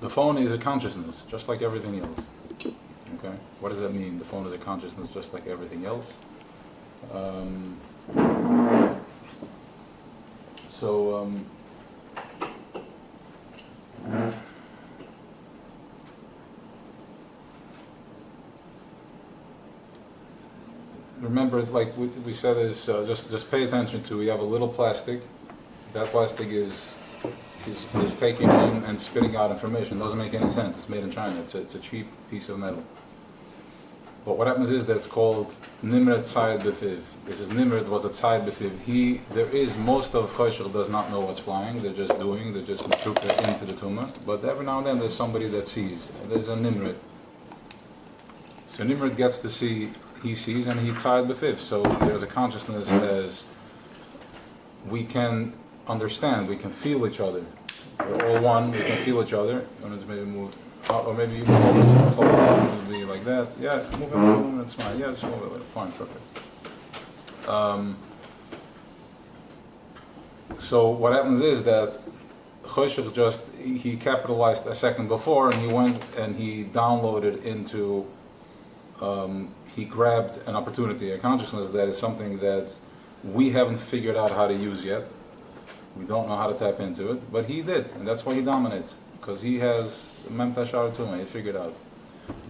The phone is a consciousness, just like everything else. Okay? What does that mean? The phone is a consciousness, just like everything else. Remember, like we said, is just pay attention to. We have a little plastic. That plastic is taking in and spitting out information. It doesn't make any sense. It's made in China. It's a cheap piece of metal. But what happens is that it's called Nimrod Tzayed B'Fiv. This is Nimrod was a Tzayed B'Fiv. There is most of Choshech does not know what's flying. They're just mashukah into the tumah. But every now and then there's somebody that sees. There's a Nimrod. So Nimrod gets to see. He sees and he Tzayed B'Fiv. So there's a consciousness as we can understand. We can feel each other. We're all one. We can feel each other. Maybe move. Or maybe you move to be like that. Yeah, move it, that's fine. Yeah, just move it. Fine, perfect. So what happens is that Choshech he capitalized a second before, and he went and he downloaded into, he grabbed an opportunity, a consciousness that is something that we haven't figured out how to use yet. We don't know how to tap into it, but he did, and that's why he dominates. Because he has Mem Tashar Tumah, he figured out.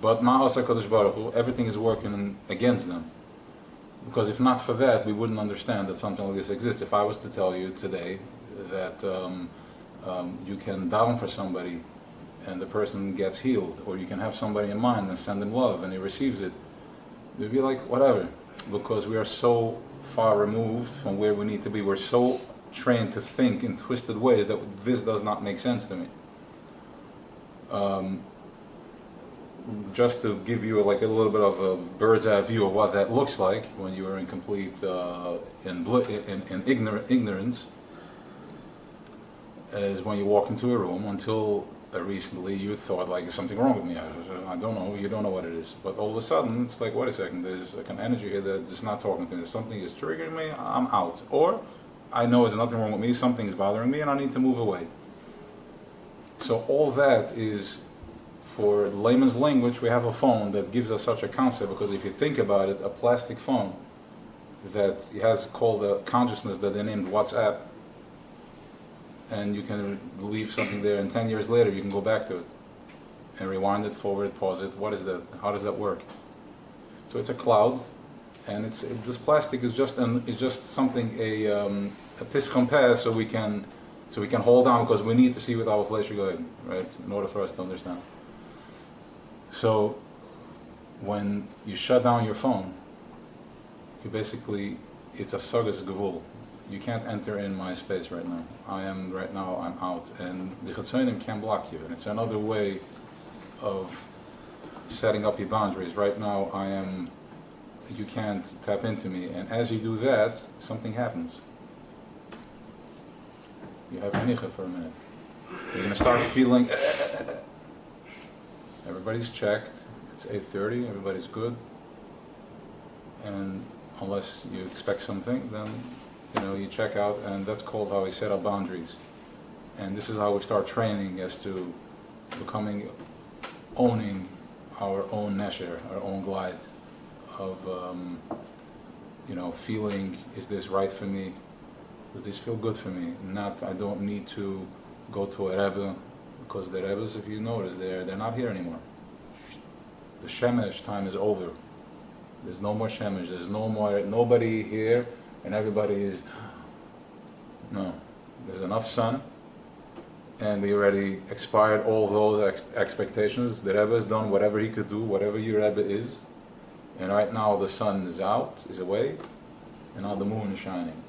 But Ma'asa Kadosh Baruch Hu, everything is working against them. Because if not for that, we wouldn't understand that something like this exists. If I was to tell you today that you can down for somebody and the person gets healed, or you can have somebody in mind and send him love and he receives it, we'd be like, whatever. Because we are so far removed from where we need to be. We're so trained to think in twisted ways that this does not make sense to me. Just to give you like a little bit of a bird's eye view of what that looks like when you are in complete ignorance, is when you walk into a room. Until recently you thought like, is something wrong with me? I don't know, you don't know what it is. But all of a sudden it's like, wait a second, there's like an energy here that is not talking to me. Something is triggering me, I'm out. Or I know there's nothing wrong with me, something is bothering me and I need to move away. So all that is, for layman's language, we have a phone that gives us such a concept, because if you think about it, a plastic phone that has called a consciousness that they named WhatsApp, and you can leave something there and 10 years later you can go back to it and rewind it, forward it, pause it. What is that? How does that work? So it's a cloud, and this plastic is just something, a pischon peh, so we can hold on, because we need to see with our flesh going, right? In order for us to understand. So when you shut down your phone, you basically, it's a sagas gevul. You can't enter in my space right now. I'm out, and the Chetzonim can't block you. And it's another way of setting up your boundaries. Right now you can't tap into me, and as you do that, something happens. You have menicha for a minute. You're going to start feeling. Everybody's checked. It's 8:30. Everybody's good. And unless you expect something, then you check out, and that's called how we set up boundaries. And this is how we start training as to owning our own nesher, our own glide of feeling, is this right for me? Does this feel good for me? I don't need to go to a Rebbe, because the Rebbes, if you notice, they're not here anymore. The Shemesh time is over. There's no more Shemesh. There's nobody here, and everybody is. No, there's enough sun, and we already expired all those expectations. The Rebbe has done whatever he could do, whatever your Rebbe is, and right now the sun is out, is away, and now the moon is shining.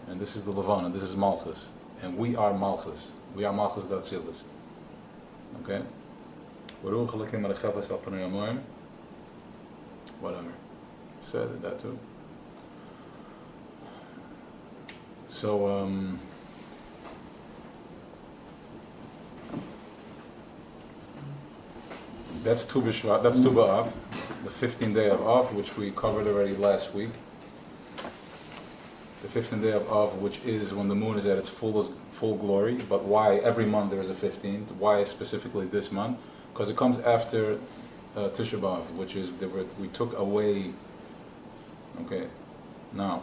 And this is the Levana, this is Malchus. And we are Malchus. We are Malchus Datzilis. Okay? Whatever. Said that too. So, that's Tu B'Shvat, that's Tu B'Av, the 15th day of Av, which we covered already last week. the 15th day of Av, which is when the moon is at its full glory. But why every month there is a 15th? Why specifically this month? Because it comes after Tisha B'Av, which is we took away. Okay, now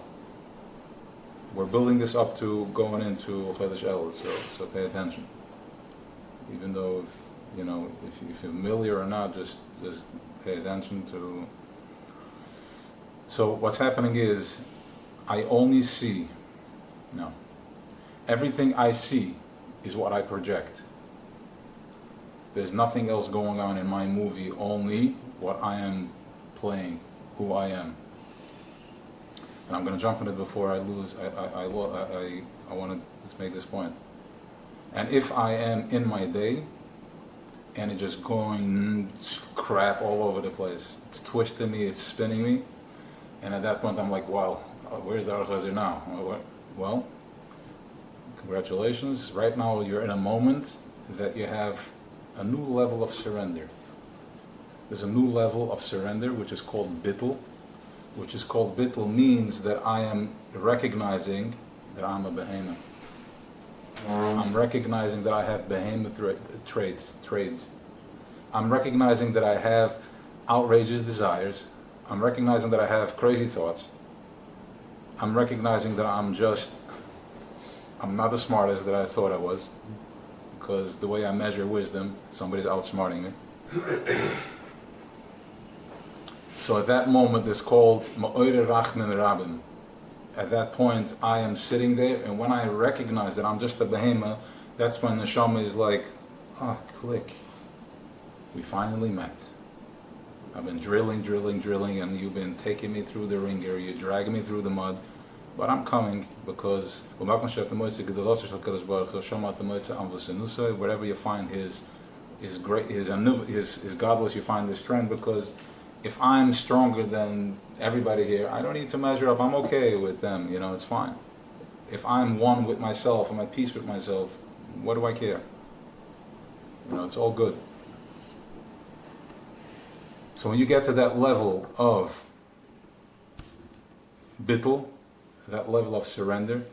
we're building this up to going into Chodesh El, so pay attention. Even though if you're familiar or not, just pay attention to. So what's happening is, I only see. No, everything I see is what I project. There's nothing else going on in my movie, only what I am playing, who I am. And I'm going to jump in it before I lose. I want to just make this point. And if I am in my day, and it's just going crap all over the place, it's twisting me, it's spinning me, and at that point I'm like, wow, where's the Archazer now? Well, congratulations. Right now you're in a moment that you have a new level of surrender. There's a new level of surrender which is called bittul. Which is called bittul means that I am recognizing that I'm a behemoth. I'm recognizing that I have behemoth trades. I'm recognizing that I have outrageous desires. I'm recognizing that I have crazy thoughts. I'm recognizing that I'm not the smartest that I thought I was, because the way I measure wisdom, somebody's outsmarting me. So at that moment, it's called Ma'oire Rachamim Rabim. At that point, I am sitting there, and when I recognize that I'm just a behemoth, that's when the neshama is like, click. We finally met. I've been drilling, and you've been taking me through the ringer, you're dragging me through the mud, but I'm coming, because wherever you find his godless, you find his strength, because if I'm stronger than everybody here, I don't need to measure up. I'm okay with them, it's fine. If I'm one with myself, I'm at peace with myself, what do I care? It's all good. So when you get to that level of bittul, that level of surrender,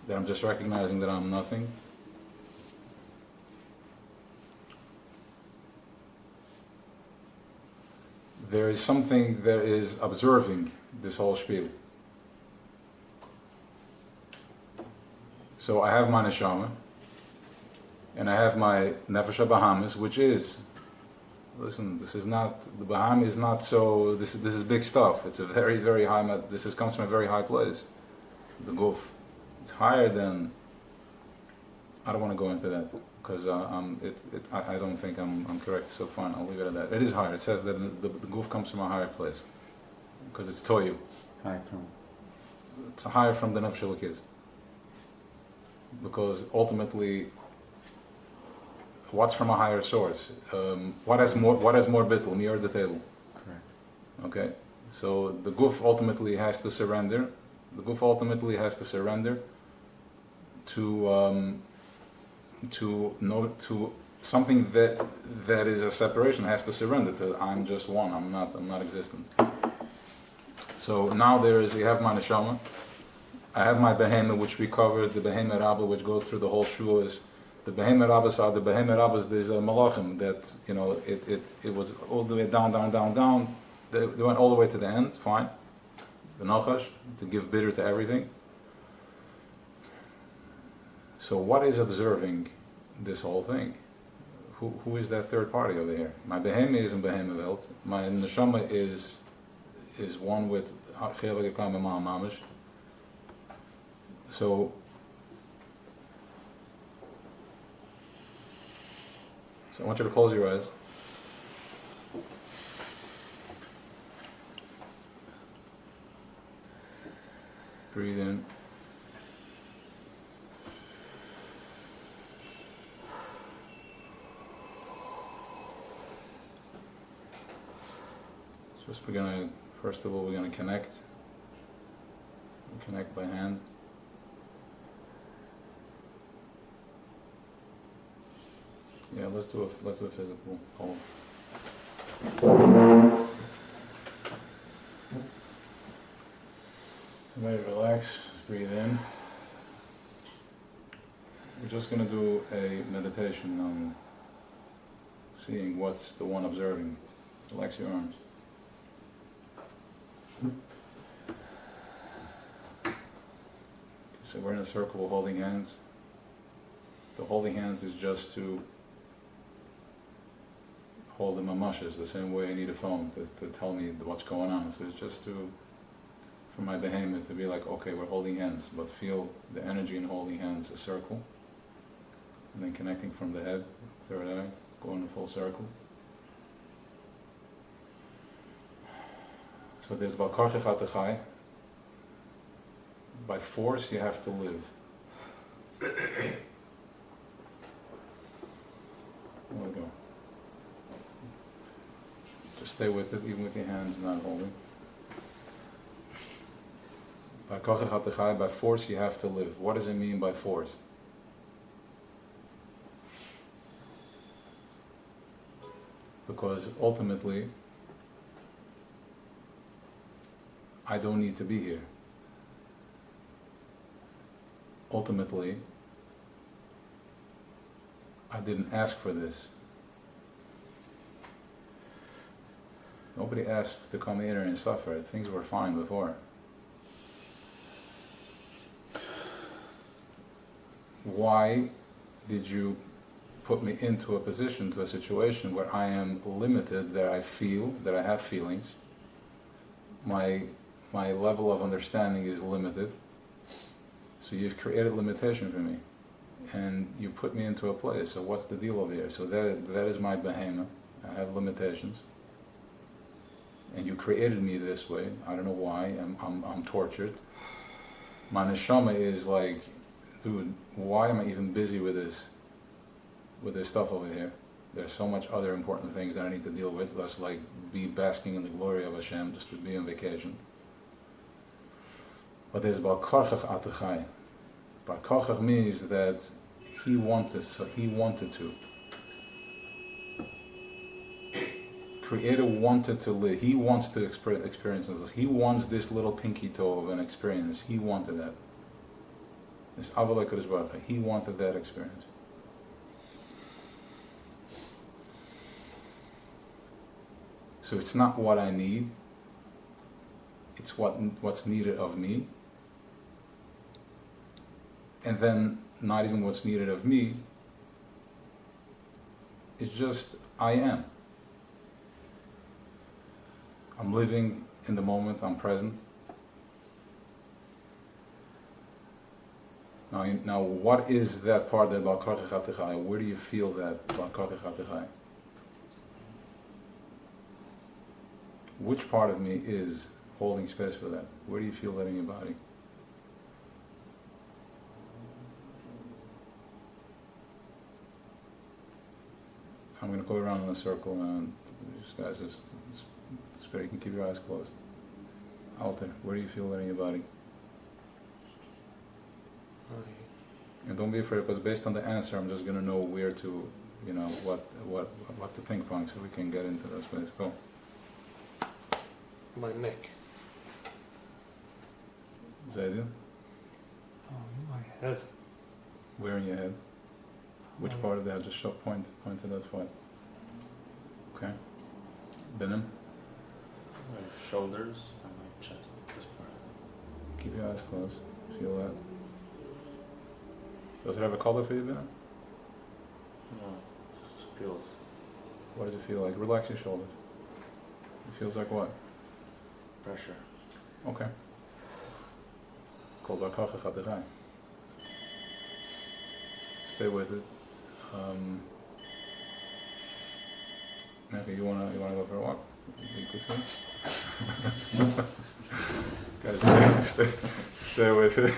that I'm just recognizing that I'm nothing, there is something that is observing this whole spiel. So I have my neshama, and I have my nefesh habahamis, which is, listen, this is not, the baham is not so, this is big stuff. It's a very, very high, comes from a very high place. The guf. It's higher than, I don't want to go into that, because I don't think I'm correct, so fine, I'll leave it at that. It is higher. It says that the guf comes from a higher place, because it's toyu. It's higher from the nefesh elokis, because ultimately, what's from a higher source? What has more bittul, me or the table? Correct. Okay, so the guf ultimately has to surrender. The guf ultimately has to surrender to something that is a separation. Has to surrender to I'm just one. I'm not existent. So now you have my neshama. I have my behemoth, which we covered. The behemoth rabba, which goes through the whole shua, is the behemoth rabbas are the behemoth rabbas. There's a malachim that it was all the way down. They went all the way to the end. Fine. The nachash to give bitter to everything. So what is observing this whole thing? Who is that third party over here? My behemoth is in behemoth welt. My neshama is one with chelik ekam mamish. So I want you to close your eyes. Breathe in. First of all, we're gonna connect. Connect by hand. Yeah, let's do a physical hold. I Everybody relax, breathe in. We're just going to do a meditation on seeing what's the one observing. Relax your arms. So we're in a circle holding hands. The holding hands is just to hold them mamashes, the same way I need a phone to tell me what's going on. So it's just to, for my behemoth, to be like, okay, we're holding hands, but feel the energy in holding hands, a circle. And then connecting from the head, third eye, going a full circle. So there's Balkarchich Atachai. By force you have to live. There we go. Just stay with it, even with your hands not holding. Balkarchich Atachai, by force you have to live. What does it mean by force? Because ultimately, I don't need to be here. Ultimately, I didn't ask for this. Nobody asked to come here and suffer. Things were fine before. Why did you put me into a position, to a situation where I am limited, that I feel, that I have feelings? My level of understanding is limited. So you've created limitation for me, and you put me into a place. So what's the deal over here? So that is my behemoth. I have limitations, and you created me this way. I don't know why. I'm tortured. My neshama is like, dude, why am I even busy with this stuff over here? There's so much other important things that I need to deal with. Let's like be basking in the glory of Hashem, just to be on vacation. But there's Balkarchich Atachai. Balkarchich means that he wanted to. Creator wanted to live. He wants to experience this. He wants this little pinky toe of an experience. He wanted that. This Avalei Kadosh Baruch Hu. He wanted that experience. So it's not what I need. It's what's needed of me. And then not even what's needed of me. It's just I am. I'm living in the moment. I'm present. Now, what is that part that Balkarchich Atachai? Where do you feel that Balkarchich Atachai? Which part of me is holding space for that? Where do you feel that in your body? I'm going to go around in a circle, and just spirit, you can keep your eyes closed. Alter, where do you feel that in your body? And don't be afraid, because based on the answer, I'm just going to know where to, what to ping pong, so we can get into that space. Go. My neck. Zaydu? My head. Where in your head? Which part of the head? Just point to that point. Okay. Benim? My shoulders and my chest. This part. Keep your eyes closed. Feel that. Does it have a color for you, Benim? No, it just feels. What does it feel like? Relax your shoulders. It feels like what? Pressure. Okay. It's called Balkarchich Atachai. Stay with it. Maybe you wanna go for a walk? You could Guys, stay with it.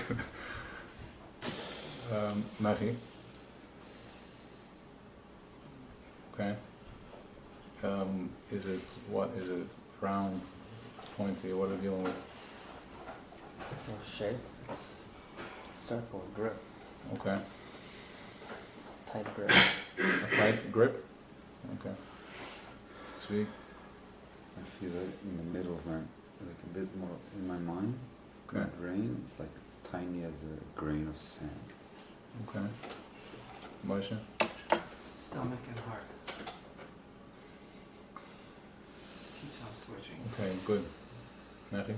Maggie. Okay. Is it round, pointy, what are we dealing with? There's no shape, it's circle grip, Okay. tight grip. A tight grip? Okay. Sweet. I feel it in the middle, right? Like a bit more in my mind. Okay. grain. It's like tiny as a grain of sand. Okay. Moshe? Stomach and heart. Keeps on switching. Okay, good. Mechi?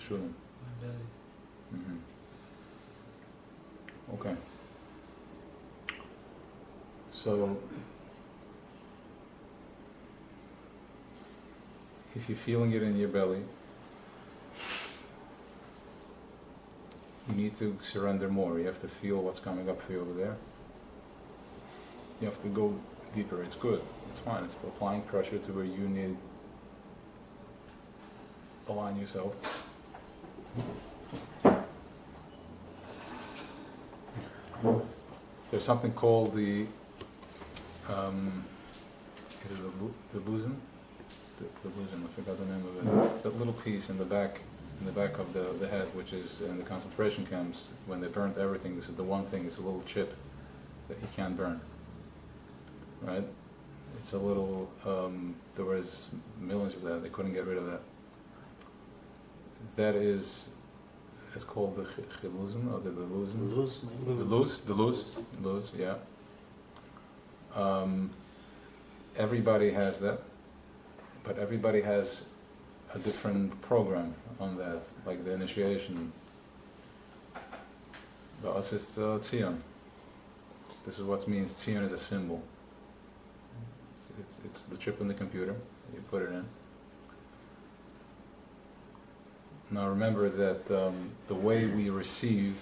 Shulam. My belly. Mm-hmm. Okay. So, if you're feeling it in your belly, you need to surrender more. You have to feel what's coming up for you over there. You have to go deeper. It's good. It's fine. It's applying pressure to where you need align yourself. There's something called the is it the Luzen? The Luzen, I forgot the name of it. It's that little piece in the back of the head, which is in the concentration camps when they burnt everything. This is the one thing. It's a little chip that you can't burn. Right? It's a little. There was millions of that. They couldn't get rid of that. That is. It's called the Chiluzen or the Luzen. Lose, maybe. The lose, yeah. Everybody has that, but everybody has a different program on that, like the initiation. But us it's Tzion. This is what means Tzion is a symbol. It's the chip in the computer. You put it in. Now remember that the way we receive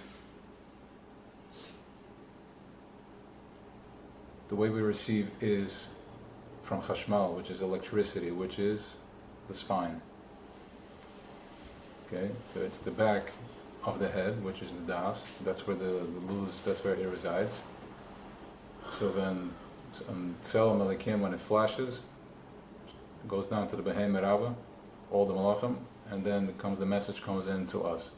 is from chashmal, which is electricity, which is the spine. Okay, so it's the back of the head, which is the das. That's where the luz, that's where it resides. So then, Tzelem Elikim, when it flashes, it goes down to the Behem Rabba, all the malachim, and then the message comes in to us.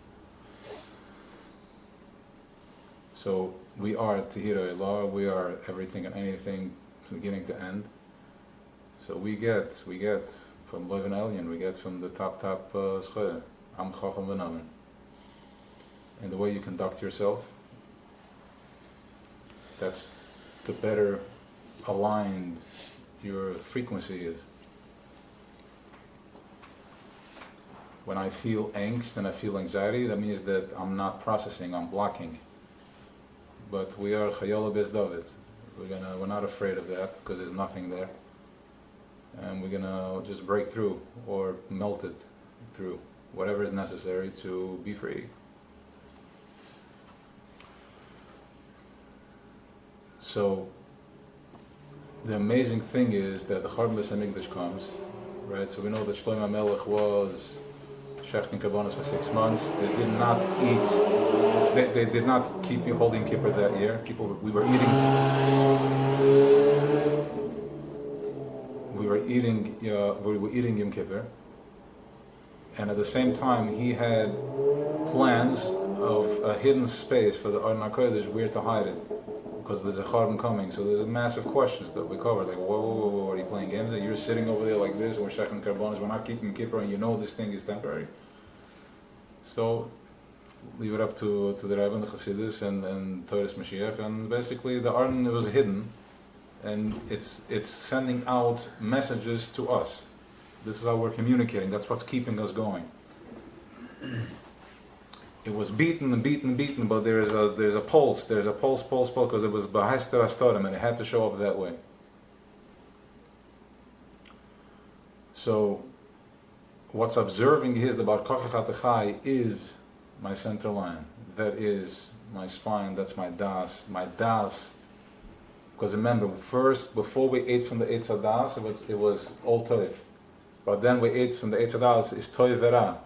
So we are Tehira Elah, we are everything and anything from beginning to end. So we get from Levin Elyon, we get from the top Schre, Am Chacham V'Namen. And the way you conduct yourself, that's the better aligned your frequency is. When I feel angst and I feel anxiety, that means that I'm not processing, I'm blocking. But we are Chayola Bez David. We're not afraid of that because there's nothing there. And we're gonna just break through or melt it through, whatever is necessary to be free. So the amazing thing is that the Chorban Beis Hamikdash comes, right? So we know that Shlomo Melech was Shechting Karbonos for 6 months. They did not eat. They did not keep holding Kippur that year. We were eating Yom Kippur, and at the same time he had plans of a hidden space for the Aron HaKodesh where to hide it, because there's a Chorban coming. So there's massive questions that we covered, like whoa, are you playing games? That you're sitting over there like this, we're Shechting Karbonos, we're not keeping Kippur, and you know this thing is temporary. So leave it up to the Rebbe and the Chassidus and Torah's Mashiach, and basically the Aron was hidden, and it's sending out messages to us. This is how we're communicating. That's what's keeping us going. It was beaten, but there's a pulse, because it was Bahester Astorim, and it had to show up that way. So what's observing is the Bar Kochach HaTechai is my center line. That is my spine, that's my das. Because remember, first, before we ate from the Eitz HaDas, it was all Toiv. But then we ate from the Eitz HaDas, is Toiv Vera.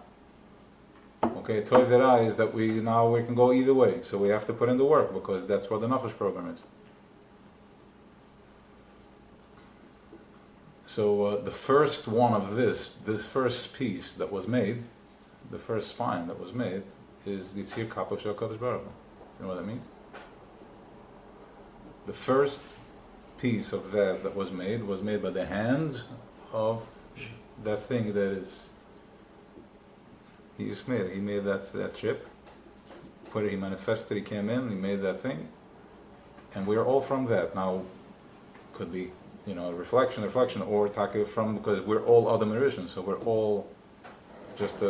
Okay, Toiv Vera is that we can go either way. So we have to put in the work, because that's what the Nachash program is. So the first one of this first piece that was made, the first spine that was made, is the Tzir Kapo Shel HaKadosh Baruch Hu. You know what that means? The first piece of that was made by the hands of that thing that is He just made it. He made that chip. Put it. He manifested. He came in. He made that thing, and we're all from that. Now, could be a reflection, or taka from, because we're all Adam Rishon, so we're all just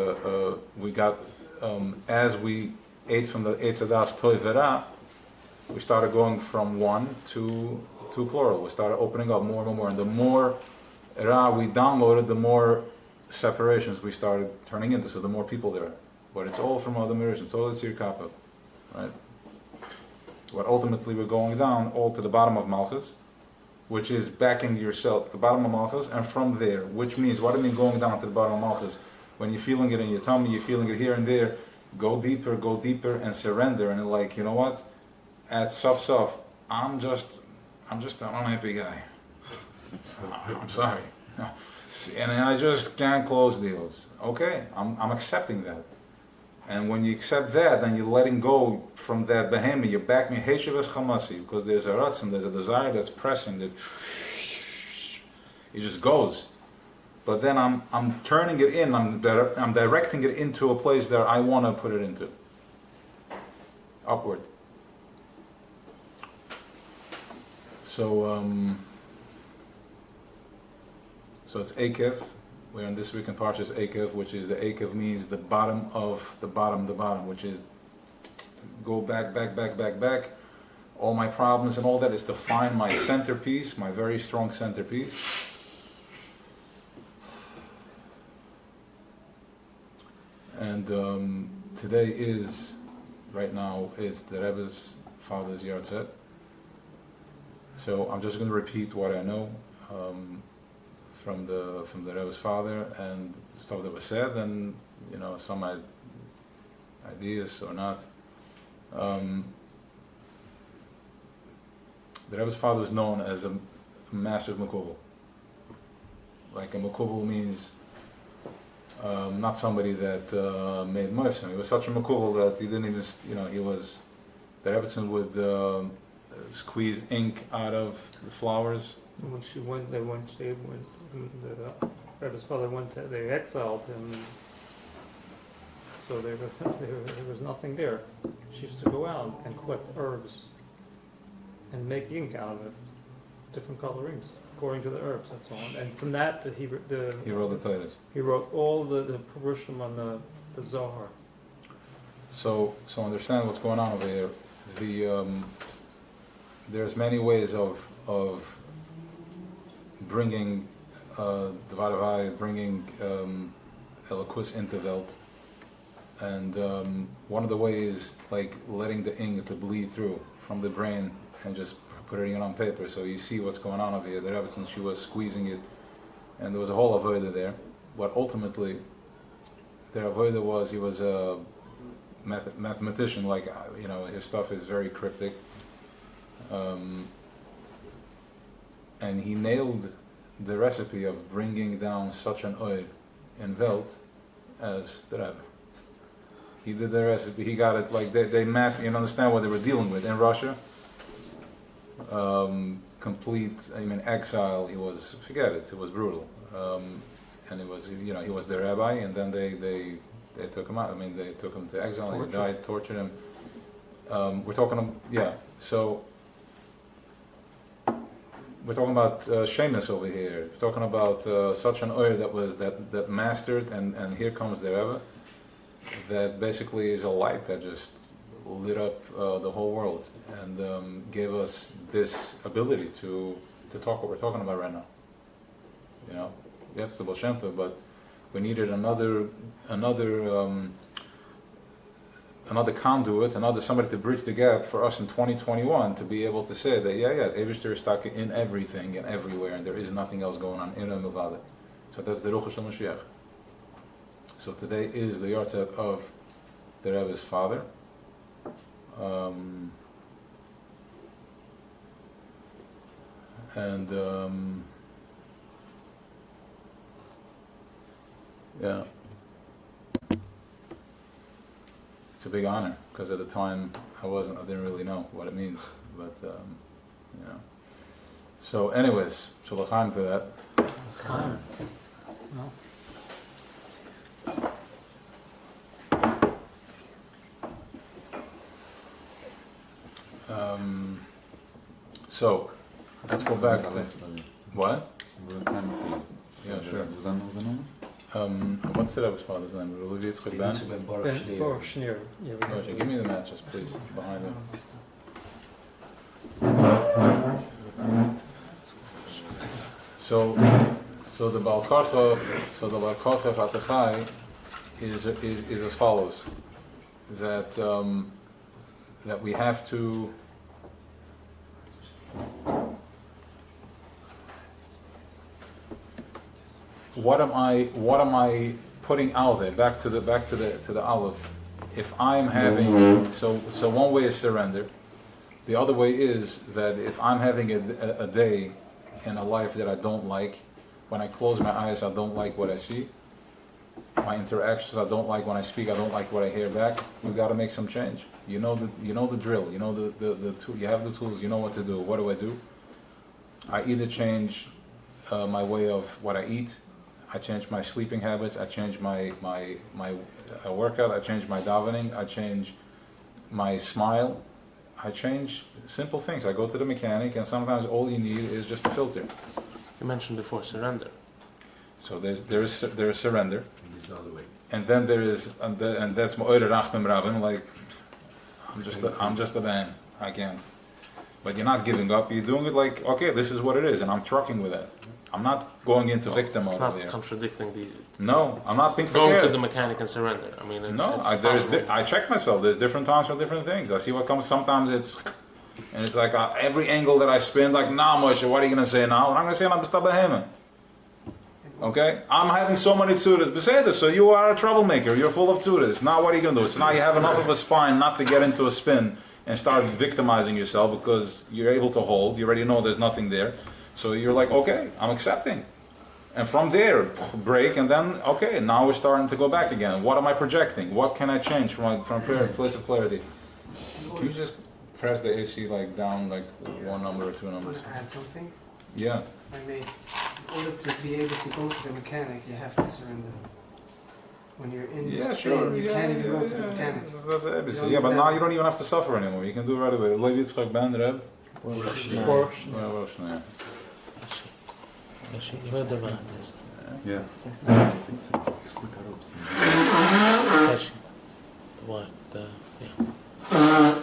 we got as we ate from the Eitz Hadas Tov Vera, we started going from one to plural. We started opening up more and more, and the more Ra we downloaded, the more separations we started turning into. So the more people there are, but it's all from Adam Rishon. It's all Yitzir Kappa, right? But ultimately we're going down all to the bottom of Malchus, which is backing yourself, the bottom of Malchus, and from there, which means, what do you mean going down to the bottom of Malchus? When you're feeling it in your tummy, you're feeling it here and there, go deeper, and surrender, and like, you know what? At Suf, I'm just an unhappy guy. I'm sorry. And I just can't close deals. Okay, I'm accepting that. And when you accept that, then you're letting go from that behemoth. You're back me Heshivas Chamasi, because there's a ratzon, there's a desire that's pressing, that it just goes. But then I'm turning it in, I'm directing it into a place that I want to put it into. Upward. So it's Akev. We're in this week in Parshas Akev, which is the Akev means the bottom of the bottom, which is go back. All my problems and all that is to find my centerpiece, my very strong centerpiece. And today right now is the Rebbe's father's Yartzeit. So I'm just going to repeat what I know from the Rebbe's father and the stuff that was said, and some ideas or not. The Rebbe's father was known as a massive makubal. Like a makubal means not somebody that made moifsim. He was such a makubal that he didn't even, the Rebbetzin would squeeze ink out of the flowers. When the Rebbe's father went, they exiled him, so there was nothing there. She used to go out and collect herbs and make ink out of it, different colorings according to the herbs. That's all. And from that, he wrote the Titus. He wrote all the Perushim on the Zohar. So understand what's going on over here. There's many ways of bringing the Vadavai, bringing Elikus into Welt, and one of the ways, like letting the ink to bleed through from the brain and just putting it on paper. So you see what's going on over here. The Rebbetzin, she was squeezing it, and there was a whole avodah there. But ultimately, the avodah was, he was a mathematician. Like his stuff is very cryptic. And he nailed the recipe of bringing down such an oil in Welt as the Rebbe. He did the recipe. He got it like they mastered. You understand what they were dealing with in Russia. Complete. Exile. He was. Forget it. It was brutal. And it was. He was the rabbi, and then they took him out. They took him to exile. He died. Tortured him. We're talking. So. We're talking about Sheamus over here. We're talking about such an oil that mastered, and here comes the Rebbe, that basically is a light that just lit up the whole world and gave us this ability to talk what we're talking about right now. Yes, the Baal Shem Tov, but we needed another conduit, somebody to bridge the gap for us in 2021 to be able to say that Eibishter is stuck in everything and everywhere, and there is nothing else going on in Milvada. So that's the Ruach HaMashiach. So today is the Yartzeit of the Rebbe's father. It's a big honor, because at the time I didn't really know what it means, but So anyways, L'chaim for that. So, let's go back to what? Yeah, sure. What's the Rebbe's father's name? Rabbi Yitzchak Ben? Baruch Schneer. Yeah, we Okay, give me the matches, please, behind it. So the Baal Kochel Atachai is as follows: that we have to. What am I putting out there? Back to the Aleph. If I'm having so one way is surrender. The other way is that if I'm having a day in a life that I don't like, when I close my eyes, I don't like what I see. My interactions, I don't like when I speak. I don't like what I hear back. We got to make some change. You know the drill. You know the tool. You have the tools. You know what to do. What do? I either change my way of what I eat. I change my sleeping habits. I change my workout. I change my davening. I change my smile. I change simple things. I go to the mechanic, and sometimes all you need is just a filter. You mentioned before surrender. So there is surrender, and then there is and that's my oire rachmim rabin. Like I'm just a man. I can't. But you're not giving up. You're doing it like, okay, this is what it is, and I'm trucking with that. I'm not going into victim It's over not there. contradicting the No, I'm not being going to forget. the mechanic and surrender. I mean, it's I check myself. There's different times for different things. I see what comes. Sometimes it's like every angle that I spin, like, nah, Moshe, what are you going to say now? And I'm going to say, I'm b'stabahemen. Okay? I'm having so many tzuras. Beseder, so you are a troublemaker. You're full of tzuras. Now what are you going to do? So now you have enough of a spine not to get into a spin and start victimizing yourself because you're able to hold. You already know there's nothing there. So you're like, okay, I'm accepting. And from there, break, and then, okay, now we're starting to go back again. What am I projecting? What can I change from a place of clarity? Can you just press the AC like down like one number or two Want numbers? to add something? Yeah. I mean, in order to be able to go to the mechanic, you have to surrender. When you're in the Yeah, spin, sure. you can't even go to the mechanic. That's the ABC. Yeah, but now you don't even have to suffer anymore. You can do it right away. Levi Yitzchak Ben, Reb. Baruch Schneer. Baruch Schneer. Yeah, Rosh, yeah. Yeah. What? Yeah.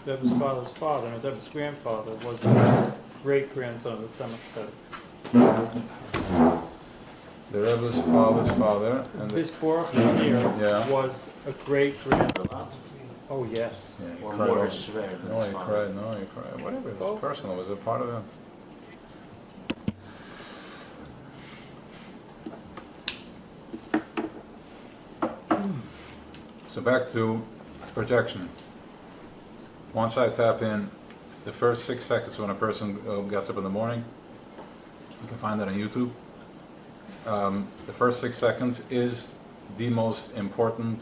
Rebbe's father's father, and Rebbe's grandfather was the great-grandson of the Tzemach Tzedek. The Rebbe's father's father, and This Baruch Schneer Yeah. was a great-grandson. Oh, yes. yeah, he Or cried. more over- severe than No, his he father. cried. No, he cried. Whatever. It's personal. It was a part of him. So back to its projection. Once I tap in, the first 6 seconds when a person gets up in the morning, you can find that on YouTube. The first 6 seconds is the most important.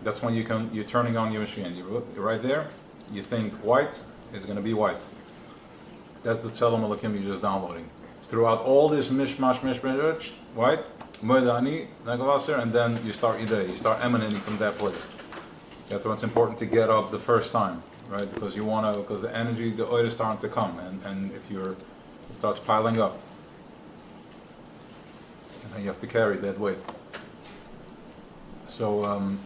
That's when you're turning on your machine. You're right there. You think white is going to be white. That's the Tzelem Elokim you're just downloading. Throughout all this mishmash, white, Moedani, Nagavasser, and then you start your day. You start emanating from that place. That's why it's important to get up the first time, right? Because because the energy, the oil is starting to come, and if it starts piling up, and then you have to carry that weight. So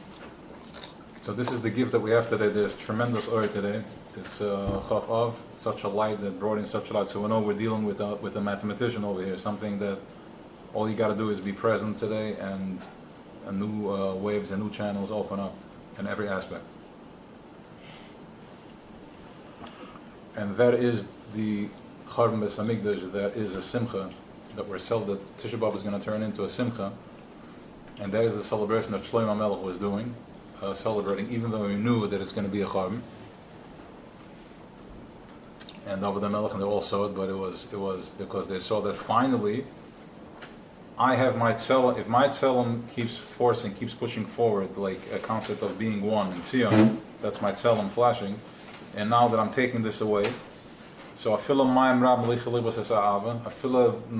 this is the gift that we have today. There's tremendous oil today. It's Chaf Av, such a light that brought in such a light. So we know we're dealing with a mathematician over here, something that all you got to do is be present today, and new waves and new channels open up in every aspect. And that is the Chorban Beis Hamikdash. That is a simcha that that Tisha B'Av is going to turn into a simcha, and that is the celebration that Shlomo Melech was doing, celebrating, even though we knew that it's going to be a Chorban. And David HaMelech, and they all saw it, but it was because they saw that finally I have my tzelem. If my tzelem keeps pushing forward, like a concept of being one in Tzion, that's my tzelem flashing. And now that I'm taking this away, So no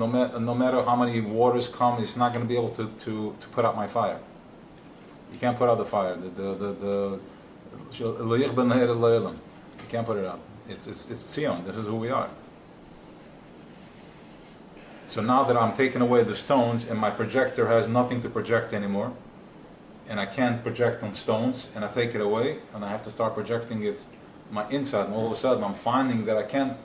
matter how many waters come, it's not going to be able to put out my fire. You can't put out the fire. You can't put it out. It's Tzion. This is who we are. So now that I'm taking away the stones and my projector has nothing to project anymore, and I can't project on stones, and I take it away, and I have to start projecting it my inside, and all of a sudden I'm finding that I can't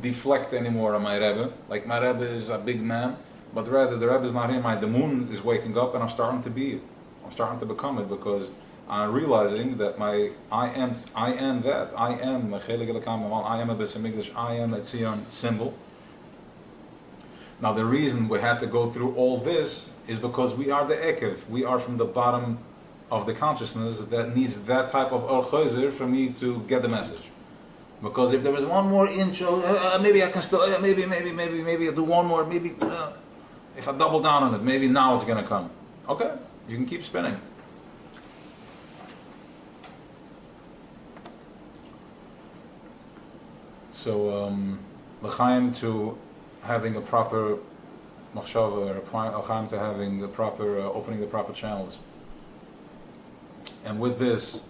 deflect anymore on my Rebbe. Like my Rebbe is a big man, but rather the Rebbe is not here. The moon is waking up, and I'm starting to be it. I'm starting to become it because I'm realizing that I am that. I am a Beis Hamikdash. I am a Tzion symbol. Now the reason we had to go through all this is because we are the Ekev. We are from the bottom of the consciousness that needs that type of Or Chozer for me to get the message. Because if there was one more inch, maybe I can still, maybe I'll do one more, maybe if I double down on it, maybe now it's going to come. Okay, you can keep spinning. So, l'chaim to having a proper machshava, or l'chaim to having the proper, opening the proper channels. And with this,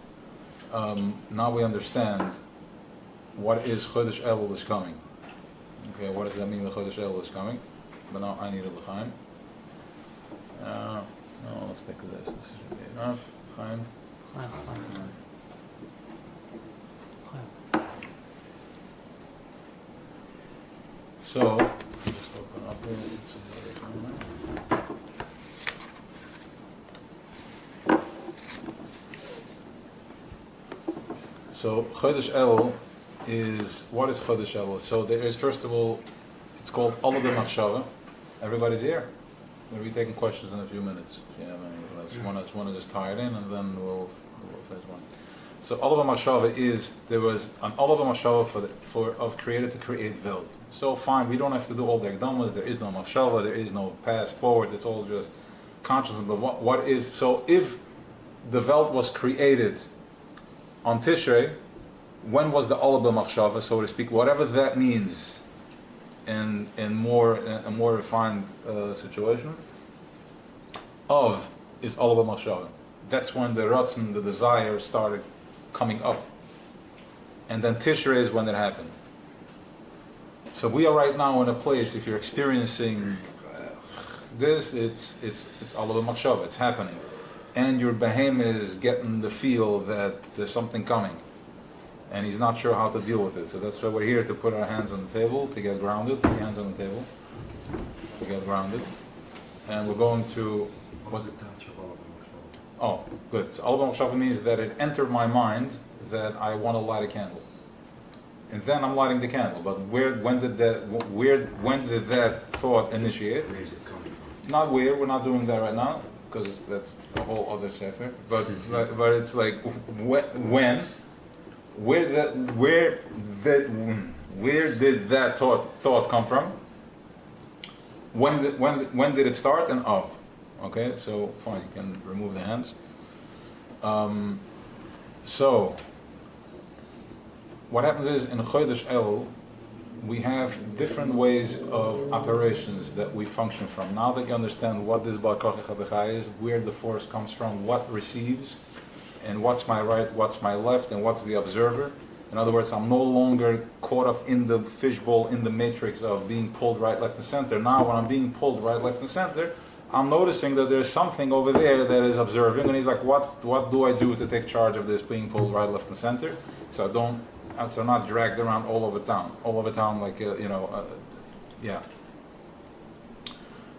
now we understand what is Chodesh Elul is coming. Okay, what does that mean, the Chodesh Elul is coming? But now I need a l'chaim. No, let's think of this. This should be enough. L'chaim. So, just open up here. It's so Chodesh Elul is, what is Chodesh Elul? So there is, first of all, it's called Olah B'Machshava. Everybody's here. We'll be taking questions in a few minutes. If you have any, I just want to just tie it in, and then we'll finish one. So Olah B'Machshava is, there was an Olah B'Machshava of created to create Welt. So fine, we don't have to do all the Ekdamas. There is no Machshava, there is no pass forward. It's all just consciousness. But what is, so if the Welt was created on Tishrei, when was the Olah B'Machshava, so to speak, whatever that means in a more refined situation, of is Olah B'Machshava. That's when the Ratzon, the desire, started coming up. And then Tishrei is when it happened. So we are right now in a place, if you're experiencing this, it's Olah B'Machshava, it's happening. And your behemoth is getting the feel that there's something coming. And he's not sure how to deal with it. So that's why we're here, to put our hands on the table, to get grounded. Put your hands on the table, to get grounded. And we're going to... What's the touch of Olah B'Machshava? Oh, good. So Olah B'Machshava means that it entered my mind that I want to light a candle. And then I'm lighting the candle. But when did that thought initiate? Where is it coming from? Not where, we're not doing that right now, because that's a whole other sefer. But it's like when, where did that thought come from? When did it start and of? Okay, so fine, you can remove the hands. So what happens is, in Chodesh Elul, we have different ways of operations that we function from. Now that you understand what this Baal Kochach HaDechai is, where the force comes from, what receives, and what's my right, what's my left, and what's the observer. In other words, I'm no longer caught up in the fishbowl, in the matrix of being pulled right, left, and center. Now when I'm being pulled right, left, and center, I'm noticing that there's something over there that is observing, and he's like, what do I do to take charge of this being pulled right, left, and center? So I'm not dragged around all over town, like, yeah.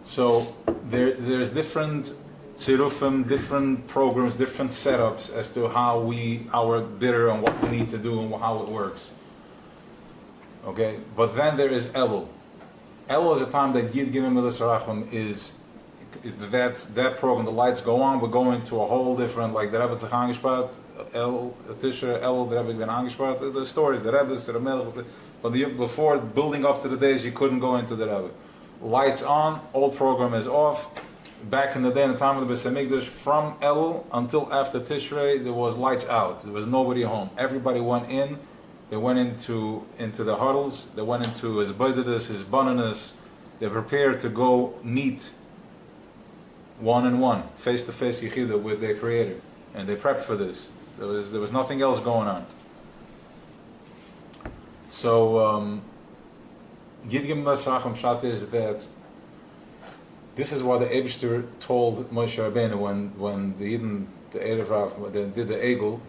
So there's different tzirufim, different programs, different setups as to how our bitter and what we need to do and how it works. Okay, but then there is Elul. Elul is a time that Yud Gimmel Middos Rachamim is. That's that program. The lights go on. We're going to a whole different, like the Rebbe sich angespart, Tishrei Elul, the Rebbe been angespart. The stories, the Rebbe's, the Melech. But before building up to the days, you couldn't go into the Rebbe. Lights on, old program is off. Back in the day, in the time of the Beis Hamikdash, from Elul until after Tishrei, there was lights out. There was nobody home. Everybody went in They went into the huddles. They went into his budgetus, his bunniness. They prepared to go meet one-on-one, face-to-face yichida with their Creator, and they prepped for this. There was nothing else going on. So Yud Gimmel Middos Rachamim Pshat is that this is what the Eibishter told Moshe Rabbeinu when the Eden, the Erev Rav, when they did the Egel.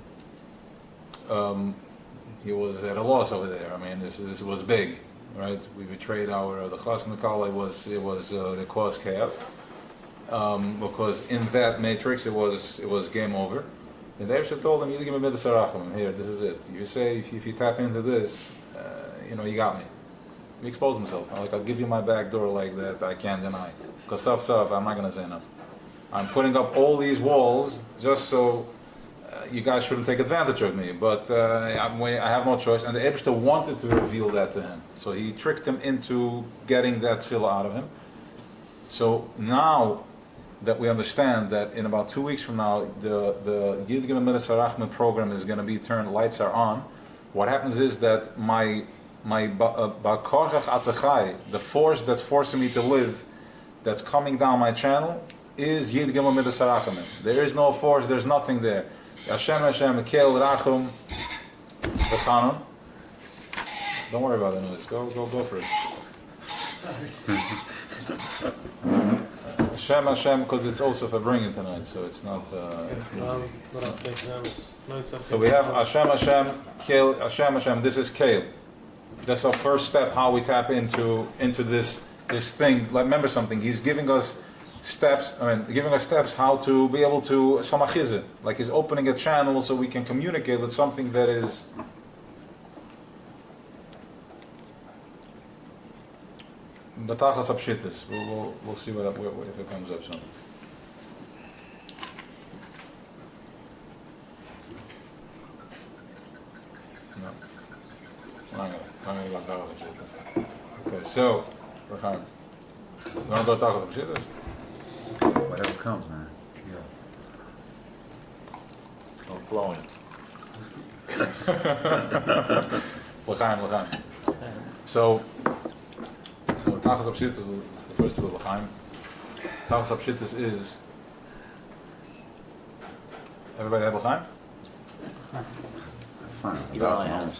He was at a loss over there. I mean, this was big, right? We betrayed the Chas and the Kala. It was the caused chaos because in that matrix it was game over. And the Eibishter told him, "You give me Middos Rachamim. Here, this is it. You say if you tap into this, you got me." He exposed himself. I'll give you my back door like that. I can't deny. Because I'm not going to say no. I'm putting up all these walls just so you guys shouldn't take advantage of me. But I have no choice. And the Eibishter wanted to reveal that to him. So he tricked him into getting that tefillah out of him. So now that we understand that in about 2 weeks from now, the Yud Gimmel Middos Rachamim program is going to be turned, lights are on, what happens is that my Ba'korach Atachai, the force that's forcing me to live, that's coming down my channel, is Yud Gimmel Middos Rachamim. There is no force, there's nothing there. Hashem, Kel, Rachum, V'chanon. Don't worry about the noise, go for it. Hashem, because it's also for bringing tonight, so it's not... So we have Hashem, Kel, Hashem, this is Kel. That's our first step, how we tap into this thing. Like, remember something, he's giving us steps how to be able to samachizah. Like he's opening a channel so we can communicate with something that is batachas apshitis. We'll see if it comes up soon. No. Okay, so Rachamim. You want to go talk some shit? Whatever comes, man. Yeah. No flowing. L'chaim. So Tachas Apshitis is the first of L'chaim. Tachas Apshitis is... Everybody have L'chaim? Fine. You know I have.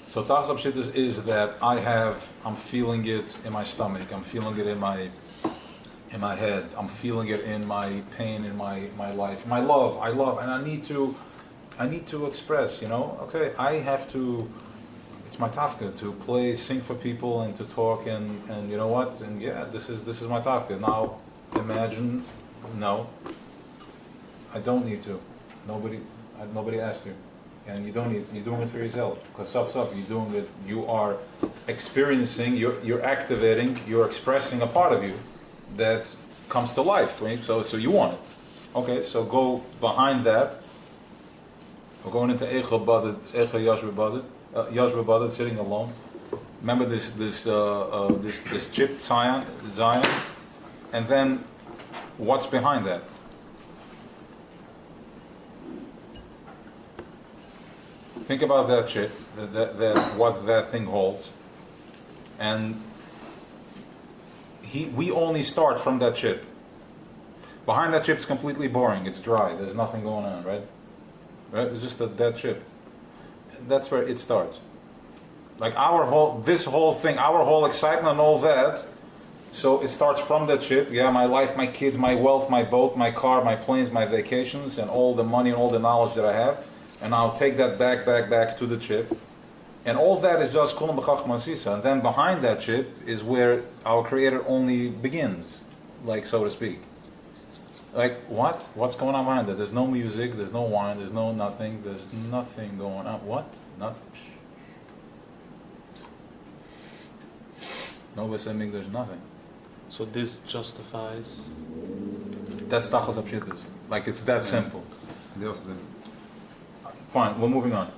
So Tachas Apshitis is that I'm feeling it in my stomach, I'm feeling it in my head, I'm feeling it in my pain, in my life, my love, I love, and I need to express, okay, I have to, it's my tafka to play, sing for people and to talk and you know what, and yeah, this is my tafka. Now imagine, no, I don't need to, nobody asked you. And you don't need to, you're doing it for yourself. Because you're doing it, you are experiencing, you're activating, you're expressing a part of you that comes to life, right? So you want it. Okay, so go behind that. We're going into Eicha Yashba Badad, sitting alone. Remember this chipped Zion, and then what's behind that? Think about that chip, what that thing holds, and we only start from that chip. Behind that chip is completely boring. It's dry. There's nothing going on, right? Right? It's just that chip. That's where it starts. Like this whole thing, our whole excitement and all that. So it starts from that chip. Yeah, my life, my kids, my wealth, my boat, my car, my planes, my vacations, and all the money and all the knowledge that I have. And I'll take that back to the chip. And all that is just kulam b'chachma sisa. And then behind that chip is where our Creator only begins, like so to speak. Like what? What's going on behind that? There's no music, there's no wine, there's no nothing, there's nothing going on. What? Nothing. Nobody's saying there's nothing. So this justifies. That's tachas apshitas. Like it's that simple. They also did. Fine, we're moving on.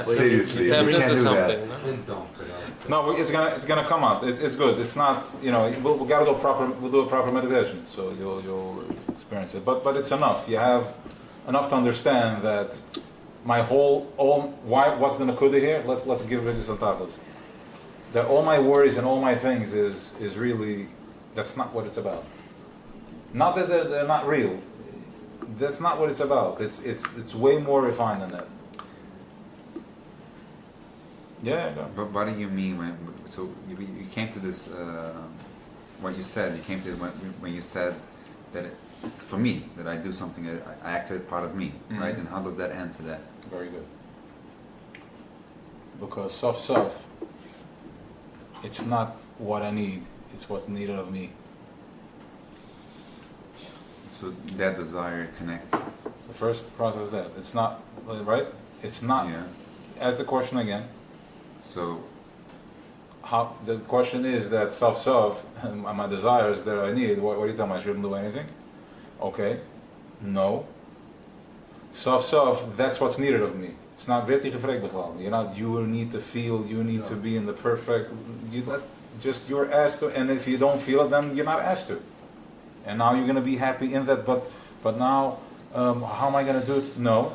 Seriously, you tapped we can't into do that. something, no? And don't put out. No, it's gonna come out. It's good. It's not, you know, we gotta do we'll do a proper meditation, so you'll experience it. But it's enough. You have enough to understand that what's the nakuda here? Let's give it some tachlis. That all my worries and all my things is really, that's not what it's about. Not that they're not real. That's not what it's about. It's way more refined than that. Yeah. Go. But what do you mean when? So you came to this. What you said. You came to when you said that it's for me that I do something. I activate part of me, right? And how does that answer that? Very good. Because self, it's not what I need. It's what's needed of me. So that desire connect. The first process that it's not right. It's not. Yeah. Ask the question again. So How the question is that self and my desires that I need. What are you telling me? I shouldn't do anything. Okay. No. Self. That's what's needed of me. It's not wettig gevraagd begaan. You're not. You need to feel. You need to be in the perfect. You're asked to. And if you don't feel it, then you're not asked to. And now you're going to be happy in that. But now, how am I going to do it? No.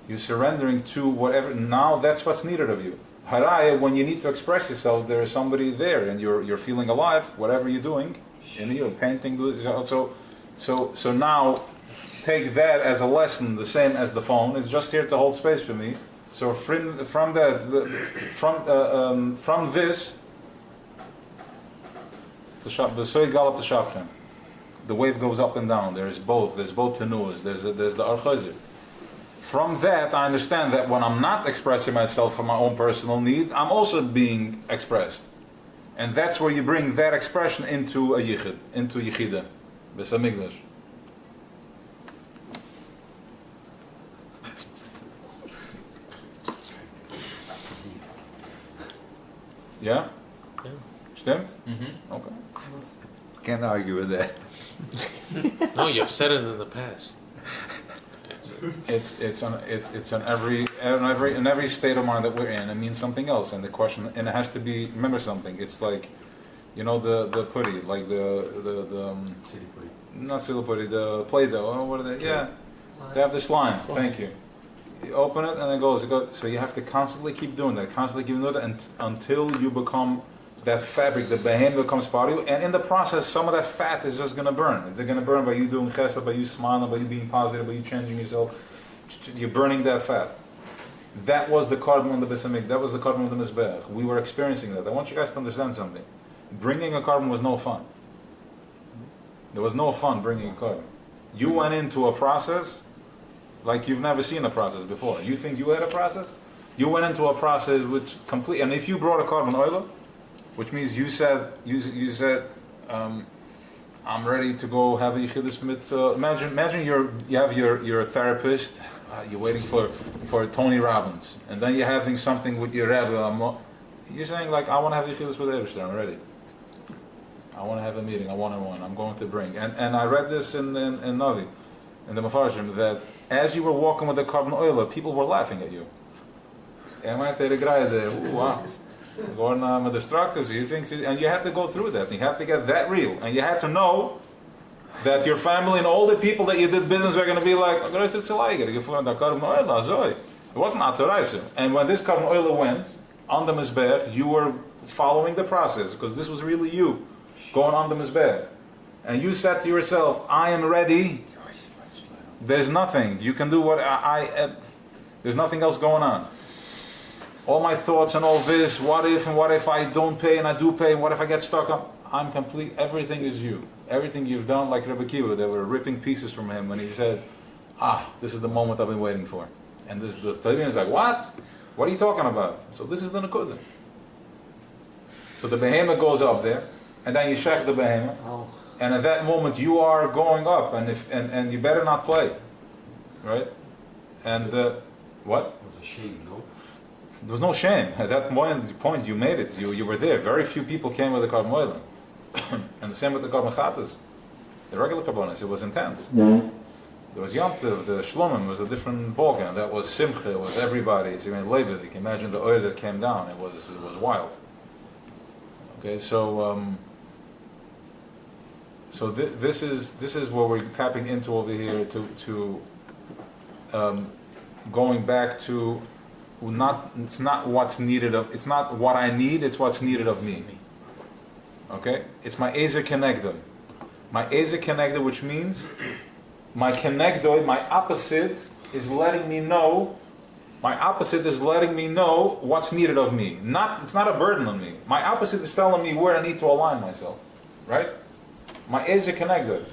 You're surrendering to whatever. Now that's what's needed of you. Haraya, when you need to express yourself, there is somebody there, and you're feeling alive. Whatever you're doing, and you're painting. So now, take that as a lesson, the same as the phone. It's just here to hold space for me. So from this, the wave goes up and down. There's both tenuas. There's the archazir. From that, I understand that when I'm not expressing myself for my own personal need, I'm also being expressed. And that's where you bring that expression into a yichid, into yichida, Beis Hamikdash. Yeah? Yeah. Stimmt? Mm-hmm. Okay. can't argue with that. No, you've said it in the past. It's in every state of mind that we're in. It means something else, and the question, and it has to be, remember something. It's like, you know, the putty, like the City putty. not silly putty, the Play-Doh. Oh, what are they? Yeah, they have this line. Thank you. You open it and it goes. So you have to constantly keep doing that, until you become that fabric. The behem becomes part of you, and in the process, some of that fat is just going to burn. It's going to burn by you doing chesed, by you smiling, by you being positive, by you changing yourself. You're burning that fat. That was the carbon on the Beis Hamikdash. That was the carbon on the Mizbeach. We were experiencing that. I want you guys to understand something. Bringing a carbon was no fun. There was no fun bringing a carbon. You went into a process like you've never seen a process before. You think you had a process? You went into a process which complete. And if you brought a carbon oiler, which means you said, I'm ready to go have a yichidus mit. Imagine you have your therapist. You're waiting for Tony Robbins, and then you're having something with your Rebbe. You're saying like, I want to have the yichidus with Eberstein. I'm ready. I want to have a meeting, a one-on-one. I'm going to bring. And I read this in Navi, in the Mefarshim, that as you were walking with the carbon oiler, people were laughing at you. Wow. Going with the structures, and you have to go through that. You have to get that real, and you have to know that your family and all the people that you did business are going to be like, it wasn't Ataraisa. And when this carbon oiler went on the Mizbeach, you were following the process, because this was really you going on the Mizbeach. And you said to yourself, I am ready. There's nothing. You can do what there's nothing else going on. All my thoughts and all this, what if I don't pay and I do pay, and what if I get stuck on? I'm complete, everything is you. Everything you've done, like Rebbe Kiva, they were ripping pieces from him when he said, this is the moment I've been waiting for. And the Talmudim is like, what? What are you talking about? So this is the Nakudah. So the behemoth goes up there, and then you shech the behemoth, and at that moment you are going up, and you better not play. Right? And what? It was a shame, no? There was no shame. At that point you made it. You were there. Very few people came with the carbon oil. And the same with the carbon chatas. The regular carbonas, it was intense. There was Yom Tov, the Shlomim was a different ballgame. That was Simcha, it was everybody. So you can labor. You can imagine the oil that came down. It was wild. Okay, so this is what we're tapping into over here to going back to it's not what's needed of, it's not what I need, it's what's needed of me. Okay, it's my Ezer Kenegdo. My Ezer Kenegdo, which means my Kenegdo, my opposite, is letting me know. My opposite is letting me know what's needed of me. It's not a burden on me. My opposite is telling me where I need to align myself. Right? My Ezer Kenegdo.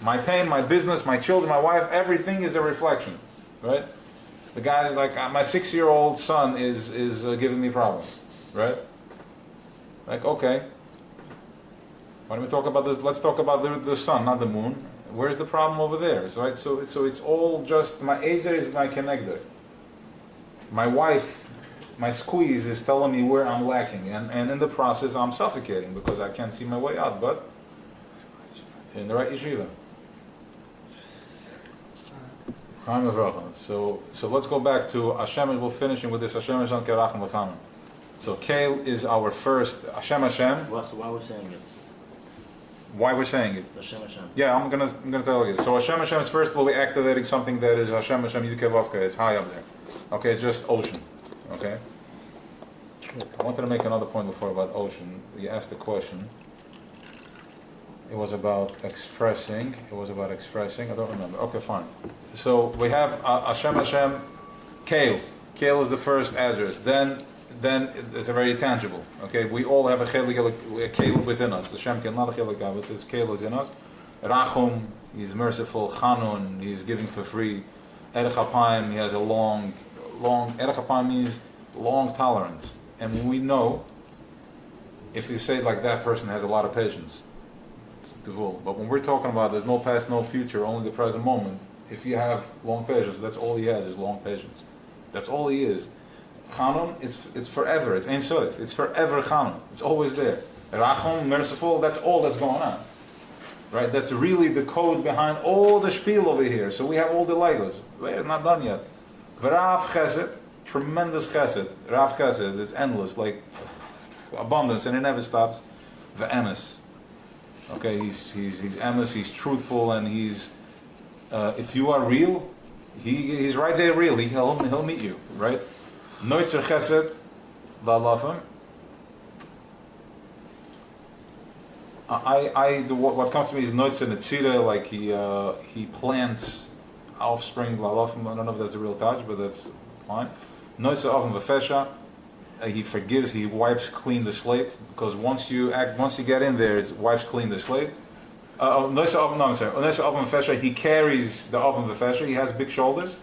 My pain, my business, my children, my wife, everything is a reflection. Right? The guy is like, my 6-year-old son is giving me problems. Right? Like, okay. Why don't we talk about this? Let's talk about the sun, not the moon. Where's the problem over there? Right? So it's all just, my Ezer is my Kenegdo. My wife, my squeeze is telling me where I'm lacking, and in the process I'm suffocating because I can't see my way out, but in the right yeshiva. So let's go back to Hashem, we're finishing with this Hashem Hashem Kerachim V'Chamim. So Kale is our first Hashem Hashem. Why we're saying it? Why we're saying it? Hashem Hashem. Yeah, I'm gonna tell you. So Hashem Hashem is first of all we're activating something that is Hashem Hashem Yud Gimmel Middos. It's high up there. Okay, it's just ocean. Okay. I wanted to make another point before about ocean. You asked the question. It was about expressing. I don't remember. Okay, fine. So we have Hashem Hashem Kale. Kale is the first address. Then it's a very tangible. Okay, we all have a Kale within us. The Shem Kale, not a Kale Gavitz. It's Kale is in us. Rachum, he's merciful. Chanun, he's giving for free. Erech Apayim, he has a long. Erech Apayim means long tolerance. And we know, if you say it like that person has a lot of patience, it's gevul. But when we're talking about there's no past, no future, only the present moment, if you have long patience, that's all he has is long patience. That's all he is. Chanun, it's forever. It's Ein Sof. It's forever Chanun. It's always there. Rachum, merciful, that's all that's going on. Right? That's really the code behind all the spiel over here. So we have all the Legos. We're not done yet. V'rav chesed, tremendous chesed. Rav chesed, it's endless, like abundance, and it never stops. V'emes. Okay, he's emes, he's truthful, and he's if you are real, he's right there real. He'll meet you, right? Noitzer chesed, la'lafim. I do what comes to me is noitzer netzira, like he plants offspring, la'lafim. I don't know if that's a real touch, but that's fine. Noitzer avim v'fesha. He forgives, he wipes clean the slate, because once you get in there, it wipes clean the slate. He carries the oven v'fesha, he has big shoulders,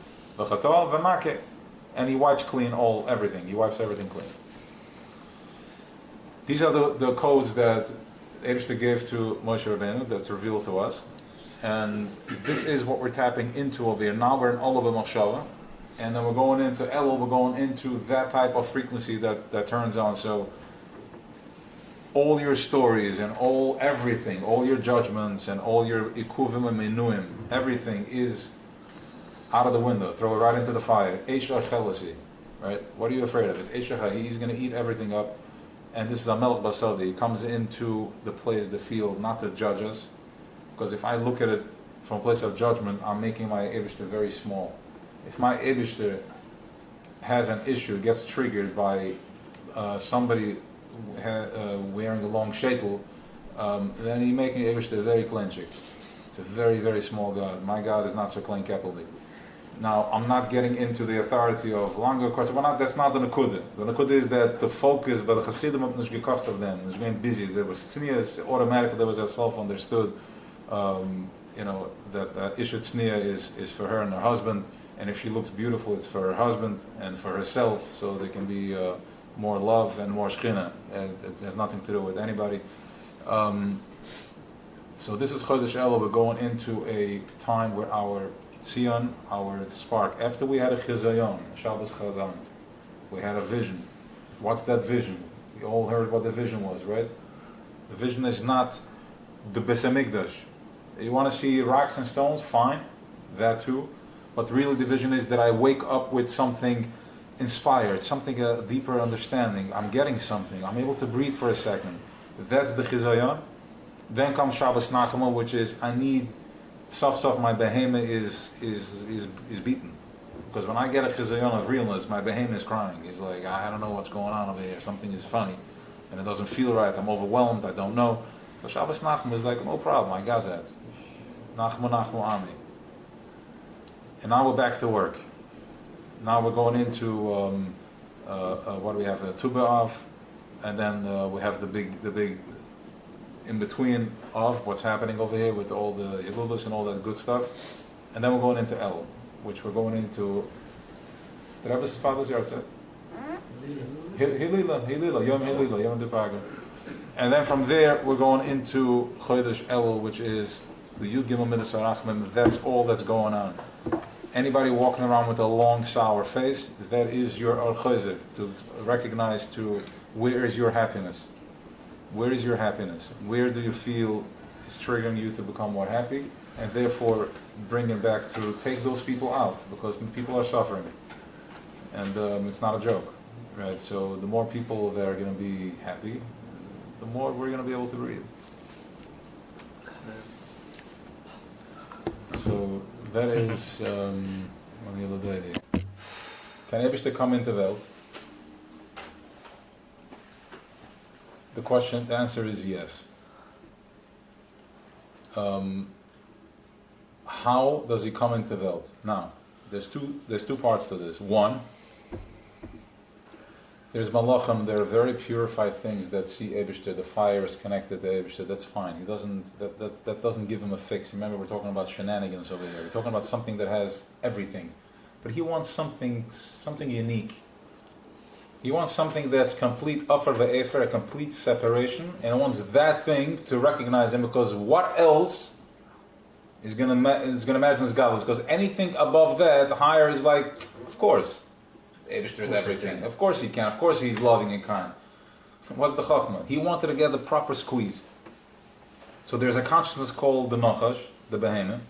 and he wipes clean everything. He wipes everything clean. These are the codes that Eibishter gave to Moshe Rabbeinu, that's revealed to us. And this is what we're tapping into over here. Now we're in Olav Machshava. And then we're going into Elul, we're going into that type of frequency that turns on. So all your stories and everything, all your judgments and all your ikuvim and menuim, everything is out of the window. Throw it right into the fire. Eisha Chelasi, right? What are you afraid of? It's Eisha. He's going to eat everything up. And this is a Melech Basadi. He comes into the place, the field, not to judge us. Because if I look at it from a place of judgment, I'm making my Eibishter very small. If my Eibishter has an issue, gets triggered by somebody wearing a long sheitel, then he's making Eibishter very clenching. It's a very, very small God. My God is not so klein kapeldik. Now, I'm not getting into the authority of longer course. That's not the Nakuda. The Nakuda is that the focus, but the Chassidim have not gekocht of them. It's going busy. There was tzniya, automatically there was a self-understood, that Isha tzniya is for her and her husband. And if she looks beautiful, it's for her husband and for herself, so there can be more love and more shchina. It has nothing to do with anybody. So this is Chodesh Elul. We're going into a time where our Tzion, our spark, after we had a Chizayon, Shabbos Chazan, we had a vision. What's that vision? We all heard what the vision was, right? The vision is not the Beis Hamikdash. You want to see rocks and stones? Fine. that too. But really the vision is that I wake up with something inspired, something, a deeper understanding. I'm getting something. I'm able to breathe for a second. That's the chizayon. Then comes Shabbos Nachama, which is I need saf my behema is beaten. Because when I get a chizayon of realness, my behema is crying. He's like, I don't know what's going on over here. Something is funny. And it doesn't feel right. I'm overwhelmed. I don't know. So Shabbos Nachama is like, no problem. I got that. Nachma Ami. And now we're back to work. Now we're going into what do we have? Tu B'Av, and then we have the big in between of what's happening over here with all the Yilulus and all that good stuff, and then we're going into El, which we're going into. The Rebbe's father's yahrzeit. Hilila, Yom Hilila, Yom Depaga. And then from there we're going into Chodesh El, which is the Yud Gimmel Middos Rachamim. That's all that's going on. Anybody walking around with a long, sour face, that is your Orchozer, to recognize to where is your happiness? Where is your happiness? Where do you feel is triggering you to become more happy? And therefore bring it back to take those people out, because people are suffering. And it's not a joke, right? So the more people that are going to be happy, the more we're going to be able to breathe. So that is Can Eibishter come into Welt? The answer is yes. How does he come into Welt? Now, there's two parts to this. One, there's Malachim, there are very purified things that see Eibishter, the fire is connected to Eibishter, that's fine. He doesn't that doesn't give him a fix. Remember, we're talking about shenanigans over here. We're talking about something that has everything. But he wants something unique. He wants something that's complete Afer ve'efer, a complete separation, and he wants that thing to recognize him, because what else is gonna imagine his godless? Because anything above that, higher, is like, of course. Eibishter is everything. Of course he can. Of course he's loving and kind. What's the chachma? He wanted to get the proper squeeze. So there's a consciousness called the nachash, the behemoth.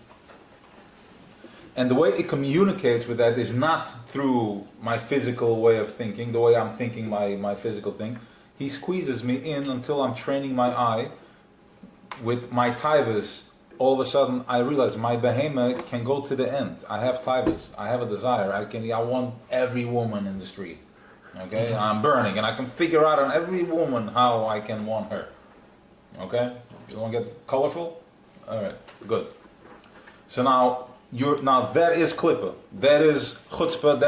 And the way it communicates with that is not through my physical way of thinking, the way I'm thinking my physical thing. He squeezes me in until I'm training my eye with my taivas. All of a sudden, I realize my behemoth can go to the end. I have taivas. I have a desire. I want every woman in the street. Okay, I'm burning, and I can figure out on every woman how I can want her. Okay, you want to get colorful? All right, good. So now that is klippa. That is chutzpah.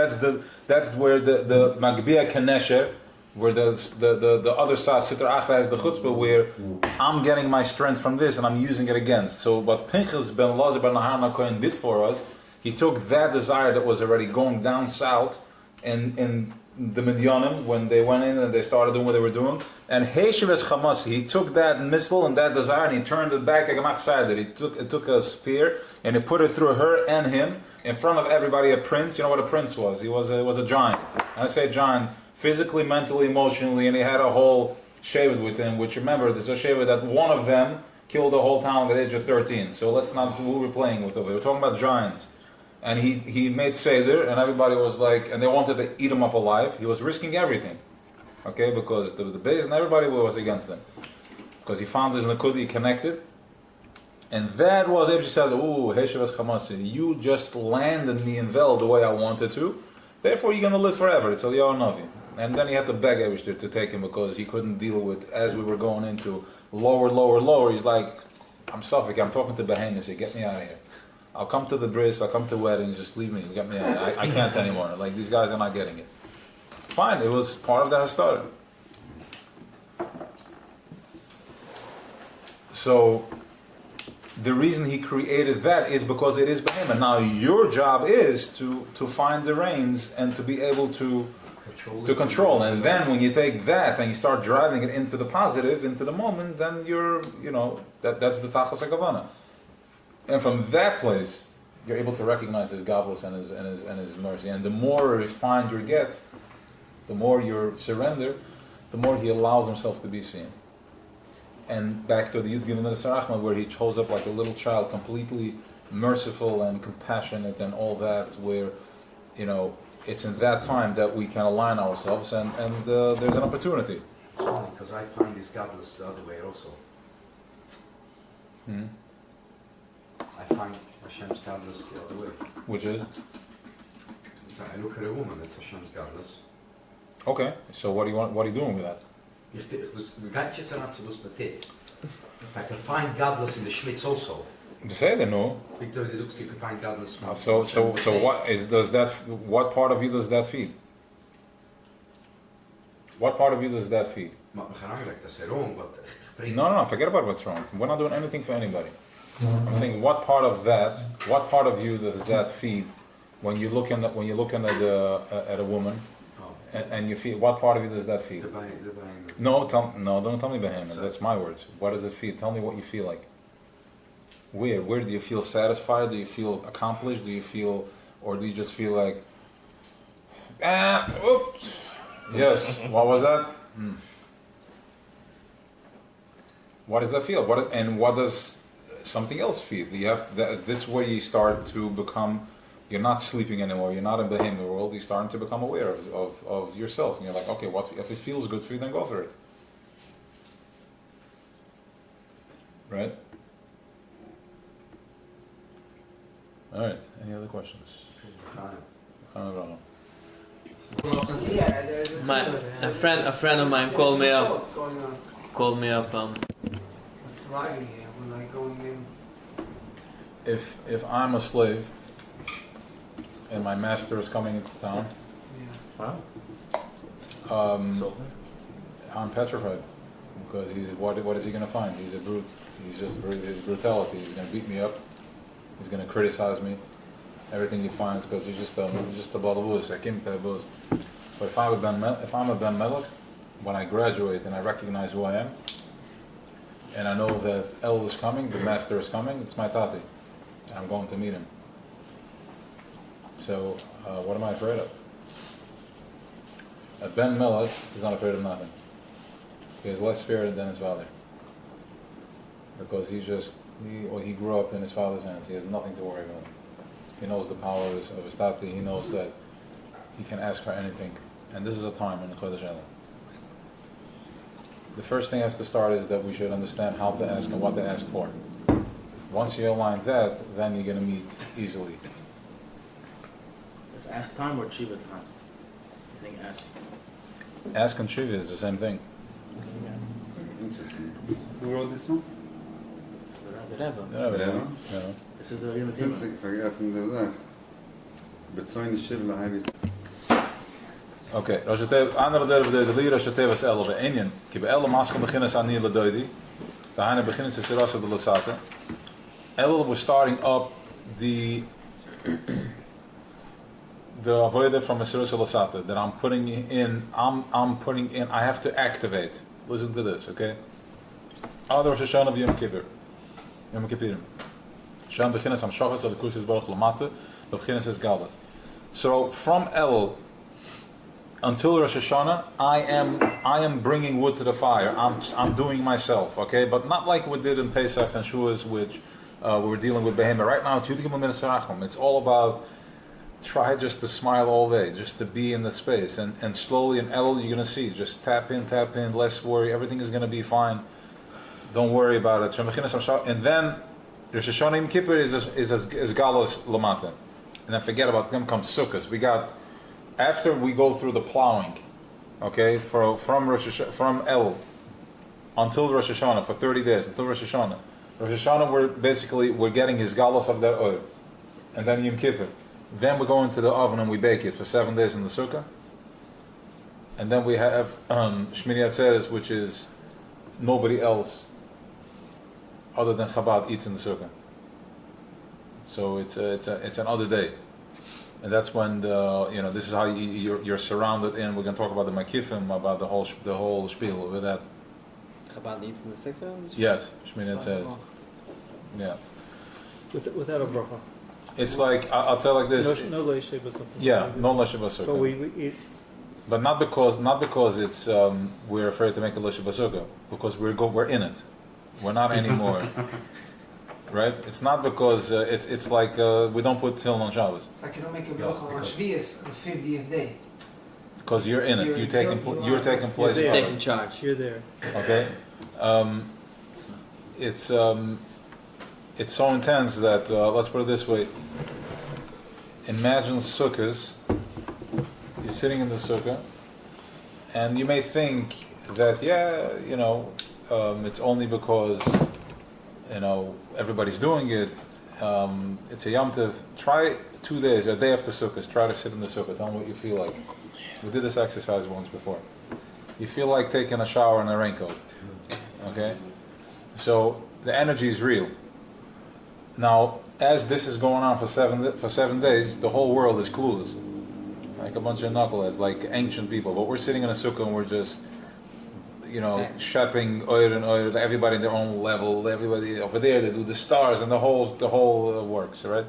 That's where the magbia kanesher, where the other side, Sitra Achra, is the chutzpah, where I'm getting my strength from this and I'm using it against. So what Pinchas ben Elazar ben Nahar Kohen did for us, he took that desire that was already going down south in the Midyanim, when they went in and they started doing what they were doing, and Heisheves Chamas, he took that missile and that desire and he turned it back like a machsayder. He took a spear and he put it through her and him in front of everybody. A prince, you know what a prince was? He was a giant. And I say giant, physically, mentally, emotionally, and he had a whole shevet with him, which, remember, there's a shevet that one of them killed the whole town at the age of 13. So let's not, who we're playing with over here. We're talking about giants. And he made Seder, and everybody was like, and they wanted to eat him up alive. He was risking everything, okay, because the base and everybody was against him. Because he found his Nakudi connected. And that was, Eibishter said, ooh, Heshevas Chamasi, you just landed me in Vel the way I wanted to. Therefore, you're going to live forever. It's Eliyahu Navi. And then he had to beg Eibishter to take him, because he couldn't deal with, as we were going into lower. He's like, I'm suffocating. I'm talking to Behemoth. Get me out of here. I'll come to the bris, I'll come to weddings, just leave me, get me out. I can't anymore. Like, these guys are not getting it. Fine, it was part of the Hastara. So, the reason he created that is because it is Behemoth. Now, your job is to find the reins and to be able to control. And then when you take that and you start driving it into the positive, into the moment, then that's the Tachas HaKavana. And from that place, you're able to recognize his gavos and his mercy. And the more refined you get, the more you surrender, the more he allows himself to be seen. And back to the Yud Gimmel Middos Rachamim, where he shows up like a little child, completely merciful and compassionate and all that, where, you know, it's in that time that we can align ourselves, and there's an opportunity. It's funny because I find this godless the other way also. Hmm. I find Hashem's godless the other way. Which is? So I look at a woman, it's Hashem's godless. Okay, so what are you doing with that? I can find godless in the Schmitz also. Beseder, no. Because you can find godless from So what part of you does that feed? What part of you does that feed? Maar we gaan eigenlijk, dat is wrong, but No, forget about what's wrong. We're not doing anything for anybody. I'm saying, what part of you does that feed when you look at at a woman, and you feel, what part of you does that feed? No, don't tell me behemoth. That's my words. What does it feed? Tell me what you feel like. Where do you feel satisfied? Do you feel accomplished? Do you feel, or do you just feel like, oops. Yes. What was that? What does that feel? What does something else feed? You have this is where you start to become. You're not sleeping anymore. You're not in the behemoth world. You're starting to become aware of yourself, and you're like, okay, what if it feels good for you? Then go for it. Right. All right. Any other questions? I don't know. Yeah, there's A friend of mine called me up. What's going on? Called me up. Thriving here when I going in. If I'm a slave and my master is coming into town, Yeah. Wow. um, I'm petrified, because what is he going to find? He's a brute. He's just his brutality. He's going to beat me up. He's going to criticize me. Everything he finds, because he's just a balabuz. I can't tell buz. But if I'm a Ben Melech, when I graduate and I recognize who I am, and I know that El is coming, the master is coming, it's my tati, and I'm going to meet him. So, what am I afraid of? A Ben Melech is not afraid of nothing. He has less fear than his father, because he grew up in his father's hands. He has nothing to worry about. He knows the power of his tati. He knows that he can ask for anything, and this is a time in the Chodesh Elul. The first thing has to start is that we should understand how to ask and what to ask for. Once you align that, then you're going to meet easily. Is ask time or chiva time? I think ask. Ask and Shiva is the same thing. Interesting. Who wrote this one? The Rebbe. Rebbe? Yeah. This is the Gimmel It's Middos. interesting, forget from the there. Betzoin Shiv Lahavis. Okay, andere derde de lira shetevas el ve enyen ki be el maschen beginnen aan nieuwe doidi. Da hane beginnen se sirasa de lasate. El was starting up the avodah from a sirasa lasate that I'm putting in. I have to activate. Listen to this, okay? Rosh Hashanah of Yom Kippur. Yom Kippurim. Shem beginnen am shachas al kursis baruch lamate. The beginnen is galus. So from El until Rosh Hashanah, I am bringing wood to the fire. I'm doing myself, okay? But not like we did in Pesach and Shavuos, which we were dealing with Behemoth. Right now, it's Yud Gimmel Middos Rachamim. It's all about try just to smile all day, just to be in the space, and slowly in El you're gonna see. Just tap in, less worry. Everything is gonna be fine. Don't worry about it. And then Rosh Hashanah Yom Kippur is Galus Lamata, and then forget about them. Comes Sukkot. We got. After we go through the plowing, okay, from El until Rosh Hashanah for 30 days until Rosh Hashanah we're getting his galus of that oil, and then Yom Kippur. Then we go into the oven and we bake it for 7 days in the sukkah, and then we have Shmini Atzeres, which is nobody else other than Chabad eats in the sukkah. So it's another day. And that's when this is how you're surrounded in. We're going to talk about the Makifim, about the whole spiel with that. Chabad eats in the sukkah? Yes, Shmini says. Yeah. Without a bracha. It's like I'll tell like this. No leishe b'sukkah. Yeah, no leshe But basukah. we eat. But not because it's we're afraid to make a leshe basukah, because we're in it. We're not anymore. right? It's not because it's like we don't put Tefillin on Shabbos It's like you don't make a bracha on Shvius on the 50th day. because you're in it. You're taking place. You're of Taking it. charge. You're there. Okay, it's so intense that let's put it this way. Imagine sukkahs. You're sitting in the sukkah, and you may think that it's only because everybody's doing it. It's a Yom Tov. Try 2 days, a day after sukkahs. Try to sit in the sukkah. Tell me what you feel like. We did this exercise once before. You feel like taking a shower in a raincoat. Okay, so the energy is real. Now, as this is going on for 7 days, the whole world is clueless, like a bunch of knuckleheads, like ancient people. But we're sitting in a sukkah and we're just, shepping oil, everybody in their own level. Everybody over there, they do the stars and the whole works, right?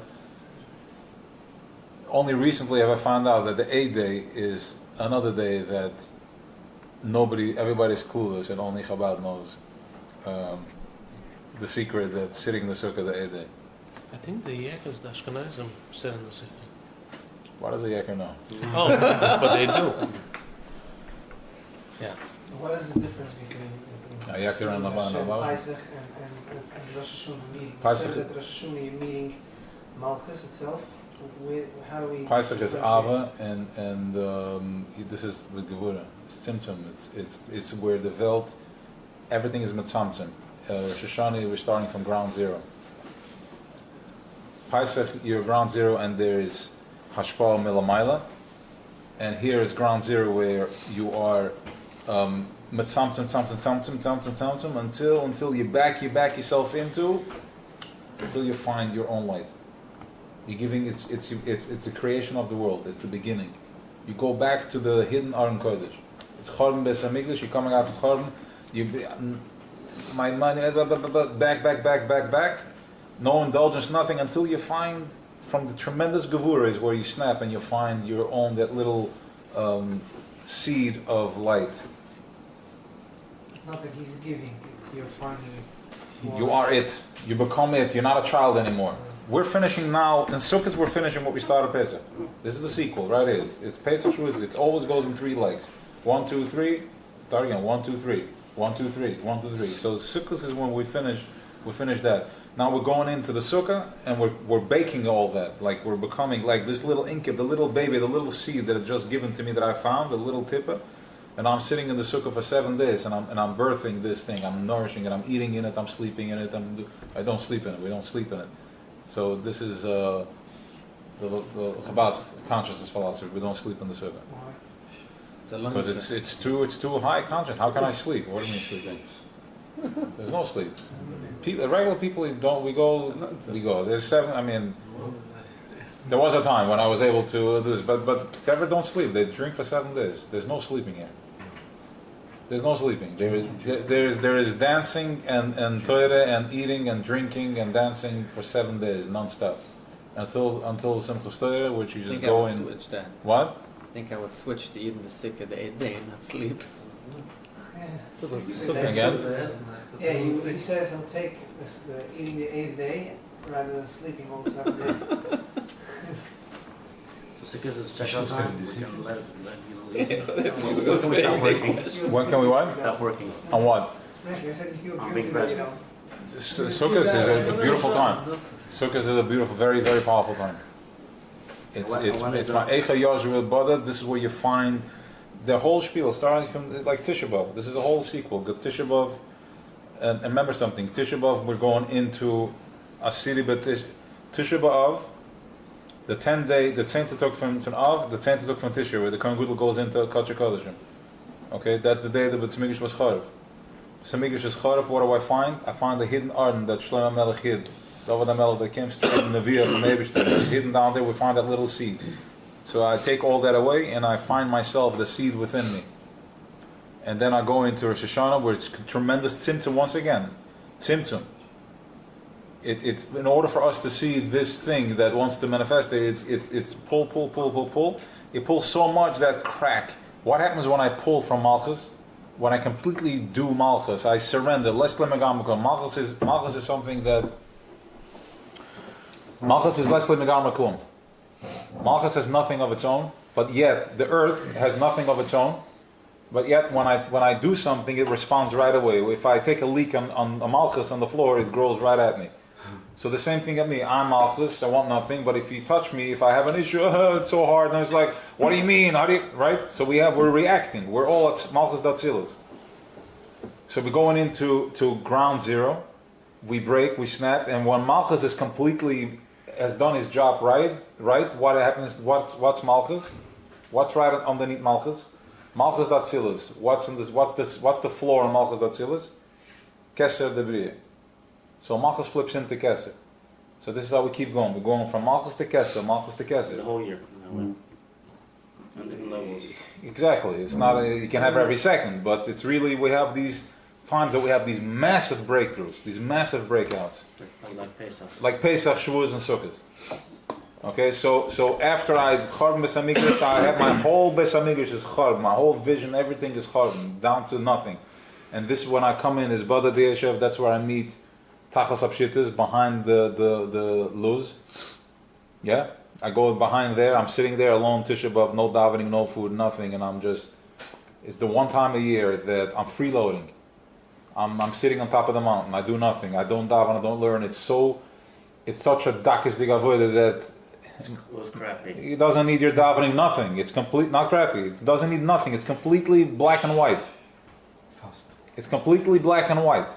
Only recently have I found out that the 8th day is another day that everybody's clueless, and only Chabad knows the secret that's sitting in the sukkah the 8th day. I think the Yaakov, the Ashkenazim, sit in the city. Why does a Yekker know? Oh, but they do. Yeah. What is the difference between Yaakov and Lavan Hashem, Lavan? Pesach and Rosh Hashanah meeting? You Pesach- said that Rosh Hashanah you're meeting Malchus itself. How do we? Pesach is differentiate? Ava, and this is the Gevura. It's Tzimtzum. It's where the Welt, everything is Mitzamtzum. Rosh Hashanah, we're starting from ground zero. Pesach, you're ground zero, and there is Hashpah Milamayla, and here is ground zero where you are Mitzamtzum, until you back yourself until you find your own light. You're giving it's the creation of the world. It's the beginning. You go back to the hidden Aron Kodesh. It's Chorban Beis Hamikdash. You're coming out of Chorban. My money back. No indulgence, nothing until you find from the tremendous Gevura is where you snap and you find your own that little seed of light. It's not that he's giving; it's you're finding it. You are it. You become it. You're not a child anymore. We're finishing now, in Sukkot we're finishing what we started Pesach. This is the sequel, right here. It's Pesach Shavuos, it always goes in 3 legs. 1, 2, 3, start again, 1, 2, 3, 1, 2, 3, 1, 2, 3. So Sukkot is when we finish that. Now we're going into the Sukkah and we're baking all that. Like we're becoming like this little inkib, the little baby, the little seed that is just given to me that I found, the little tippa. And I'm sitting in the Sukkah for 7 days and I'm birthing this thing, I'm nourishing it, I'm eating in it, I'm sleeping in it, I don't sleep in it, we don't sleep in it. So this is the Chabad consciousness philosophy. We don't sleep in the sukkah because it's too high conscious. How can I sleep? What do you mean sleeping? There's no sleep. Regular people don't. We go. There's 7. I mean, there was a time when I was able to do this, but Kever don't sleep. They drink for 7 days. There's no sleeping here. There's no sleeping. There is dancing and Torah and eating and drinking and dancing for 7 days non-stop until Simchas Torah, which you just go in. Switch that. What? I think I would switch to eating the sikkah the 8th day and not sleep. So the Yeah. sukkah- Again? Yeah, he says he'll take eating the 8th day rather than sleeping all 7 days. So because it's checkout time, we can let When can we what? stop working. On what? Actually, I said you feel I'm guilty being that, Sukkot is a beautiful time. Sukkot is a beautiful, very, very powerful time. It's my Eicha Yosher Bada. This is where you find the whole spiel, starting from like Tisha B'Av. This is a whole sequel. Good Tisha B'Av, and remember something. Tisha B'Av, we're going into a city, but Tisha B'Av, the 10 day, the 10 to talk from Av, the 10 to talk from Tisha, where the Kohen Gadol goes into Kodesh Kodeshim. Okay, that's the day that Beit Mikdash was Charev. Mikdash is Charev. What do I find? I find the hidden Arden that Shlomo Melech hid. David HaMelech that came straight in the Nevi'ah from Eibishter. It's hidden down there. We find that little seed. So I take all that away and I find myself, the seed within me. And then I go into Rosh Hashanah where it's tremendous tzimtzum once again. Tzimtzum. It's in order for us to see this thing that wants to manifest it's pull. It pulls so much that crack. What happens when I pull from Malchus? When I completely do Malchus, I surrender. Malchus is something that Malchus is Leslie Megar Maklum. Malchus has nothing of its own, but yet the earth has nothing of its own. But yet when I do something, it responds right away. If I take a leak on a Malchus on the floor, it grows right at me. So the same thing at me. I'm Malchus, I want nothing, but if you touch me, if I have an issue, it's so hard, and it's like, what do you mean? How do you, right? So we're reacting. We're all at Malchus Datzilis. So we're going into ground zero. We break, we snap, and when Malchus is has done his job right, what happens? What's Malchus? What's right underneath Malchus? Malchus Datzilis. What's the floor on Malchus Datzilis? Keser Debriya. So Malchus flips into Keser. So this is how we keep going. We're going from Malchus to Keser, Malchus to The Keser. whole year. And different levels. Exactly. It's not. You can have every second, but it's really we have these times that we have these massive breakthroughs, these massive breakouts, Like Pesach. like Pesach, Shavuos, and Sukkot. Okay, so after I Chorb Beis Hamikdash, I have my whole Beis Hamikdash is Chorb, my whole vision, everything is Chorb, down to nothing. And this is when I come in, is Bada De'eshev, that's where I meet Tachas Apshitas, behind the luz. Yeah? I go behind there, I'm sitting there alone, Tisha B'Av, no davening, no food, nothing, and I'm just, it's the one time a year that I'm freeloading. I'm sitting on top of the mountain, I do nothing, I don't daven, I don't learn, it's such a dakis digavoida that It was crappy. it doesn't need your davening, nothing. It's not crappy. It doesn't need nothing. It's completely black and white. It's completely black and white.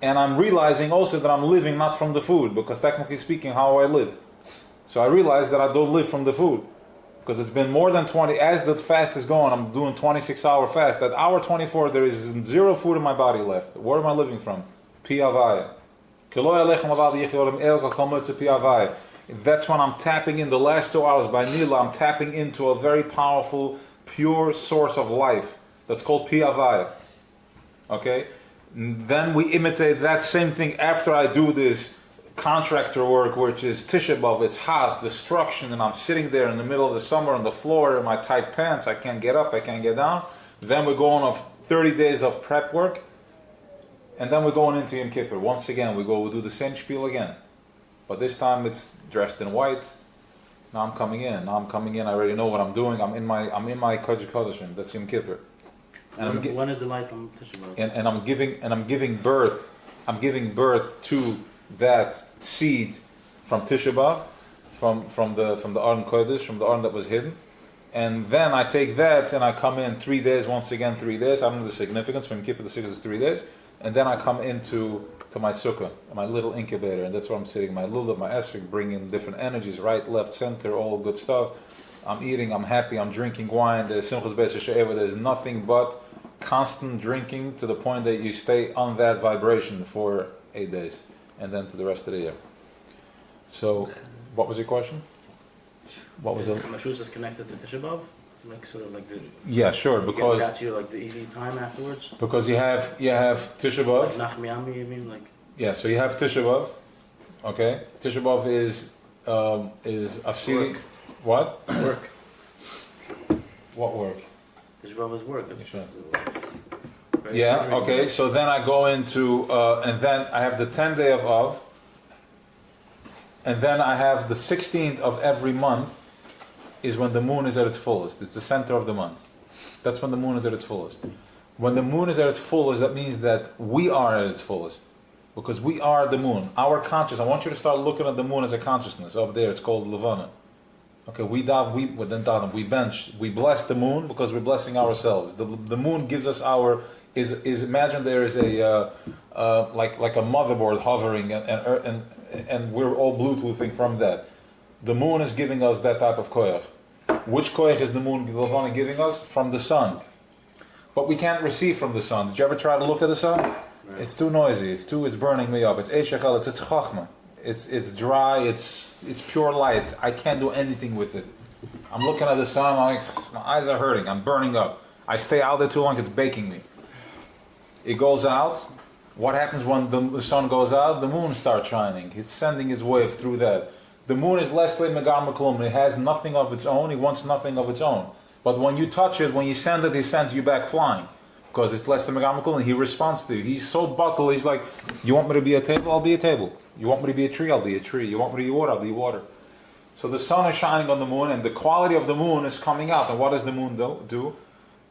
And I'm realizing also that I'm living not from the food, because technically speaking, how I live. So I realize that I don't live from the food. Because it's been more than 20, as the fast is going, I'm doing 26-hour fast. At hour 24, there is zero food in my body left. Where am I living from? Pi Havaya. That's when I'm tapping in the last 2 hours by Nila. I'm tapping into a very powerful, pure source of life. That's called Pi Havaya. Okay? Then we imitate that same thing after I do this contractor work, which is Tisha B'Av. It's hot, destruction, and I'm sitting there in the middle of the summer on the floor in my tight pants. I can't get up, I can't get down. Then we're going on 30 days of prep work. And then we're going into Yom Kippur. Once again, we do the same spiel again. But this time it's dressed in white. Now I'm coming in. I already know what I'm doing. I'm in my Kodesh Kodeshim. That's Yom Kippur. And When is the light on Tisha B'Av? and I'm giving birth. I'm giving birth to that seed from Tisha B'Av, from the Aron Kodesh, from the Aron that was hidden. And then I take that and I come in 3 days. Once again, 3 days. I don't know the significance. From Yom Kippur to 6 is 3 days. And then I come into my sukkah, my little incubator, and that's where I'm sitting, my lulav, my esrog, bringing different energies, right, left, center, all good stuff. I'm eating, I'm happy, I'm drinking wine, there's Simchas Beis She'eva, there's nothing but constant drinking to the point that you stay on that vibration for 8 days, and then to the rest of the year. So, what was your question? What was it? Mashus is connected to Tisha B'Av? Like sort of like the... Yeah, sure, because... That's your like the easy time afterwards? Because you have Tisha B'Av. Like Nachmiyami, you mean? Like... Yeah, so you have Tisha B'Av, okay? Tisha B'Av is Asiri. What? Work. What work? Tisha B'Av is work. It's, Sure. very Yeah, tiring. okay, so then I go into, and then I have the 10th day of Av, and then I have the 16th of every month is when the moon is at its fullest. It's the center of the month. That's when the moon is at its fullest. When the moon is at its fullest, that means that we are at its fullest. Because we are the moon. Our consciousness, I want you to start looking at the moon as a consciousness. Up there, it's called Levana. Okay, we bench, we bless the moon because we're blessing ourselves. The moon gives us is imagine there is a like a motherboard hovering and we're all Bluetoothing from that. The moon is giving us that type of koyach. Which koyach is the moon Levana giving us? From the sun. But we can't receive from the sun. Did you ever try to look at the sun? Right. It's too noisy. It's burning me up. It's Eishachel. It's chachma. It's dry. It's pure light. I can't do anything with it. I'm looking at the sun. I'm like, my eyes are hurting. I'm burning up. I stay out there too long. It's baking me. It goes out. What happens when the sun goes out? The moon starts shining. It's sending its wave through that. The moon is Leslie Megar Maklum. It has nothing of its own. It wants nothing of its own. But when you touch it, when you send it, it sends you back flying. because it's less than megamikul, and he responds to you. He's so buckle. He's like, you want me to be a table? I'll be a table. You want me to be a tree? I'll be a tree. You want me to be water? I'll be water. So the sun is shining on the moon, and the quality of the moon is coming out. And what does the moon do?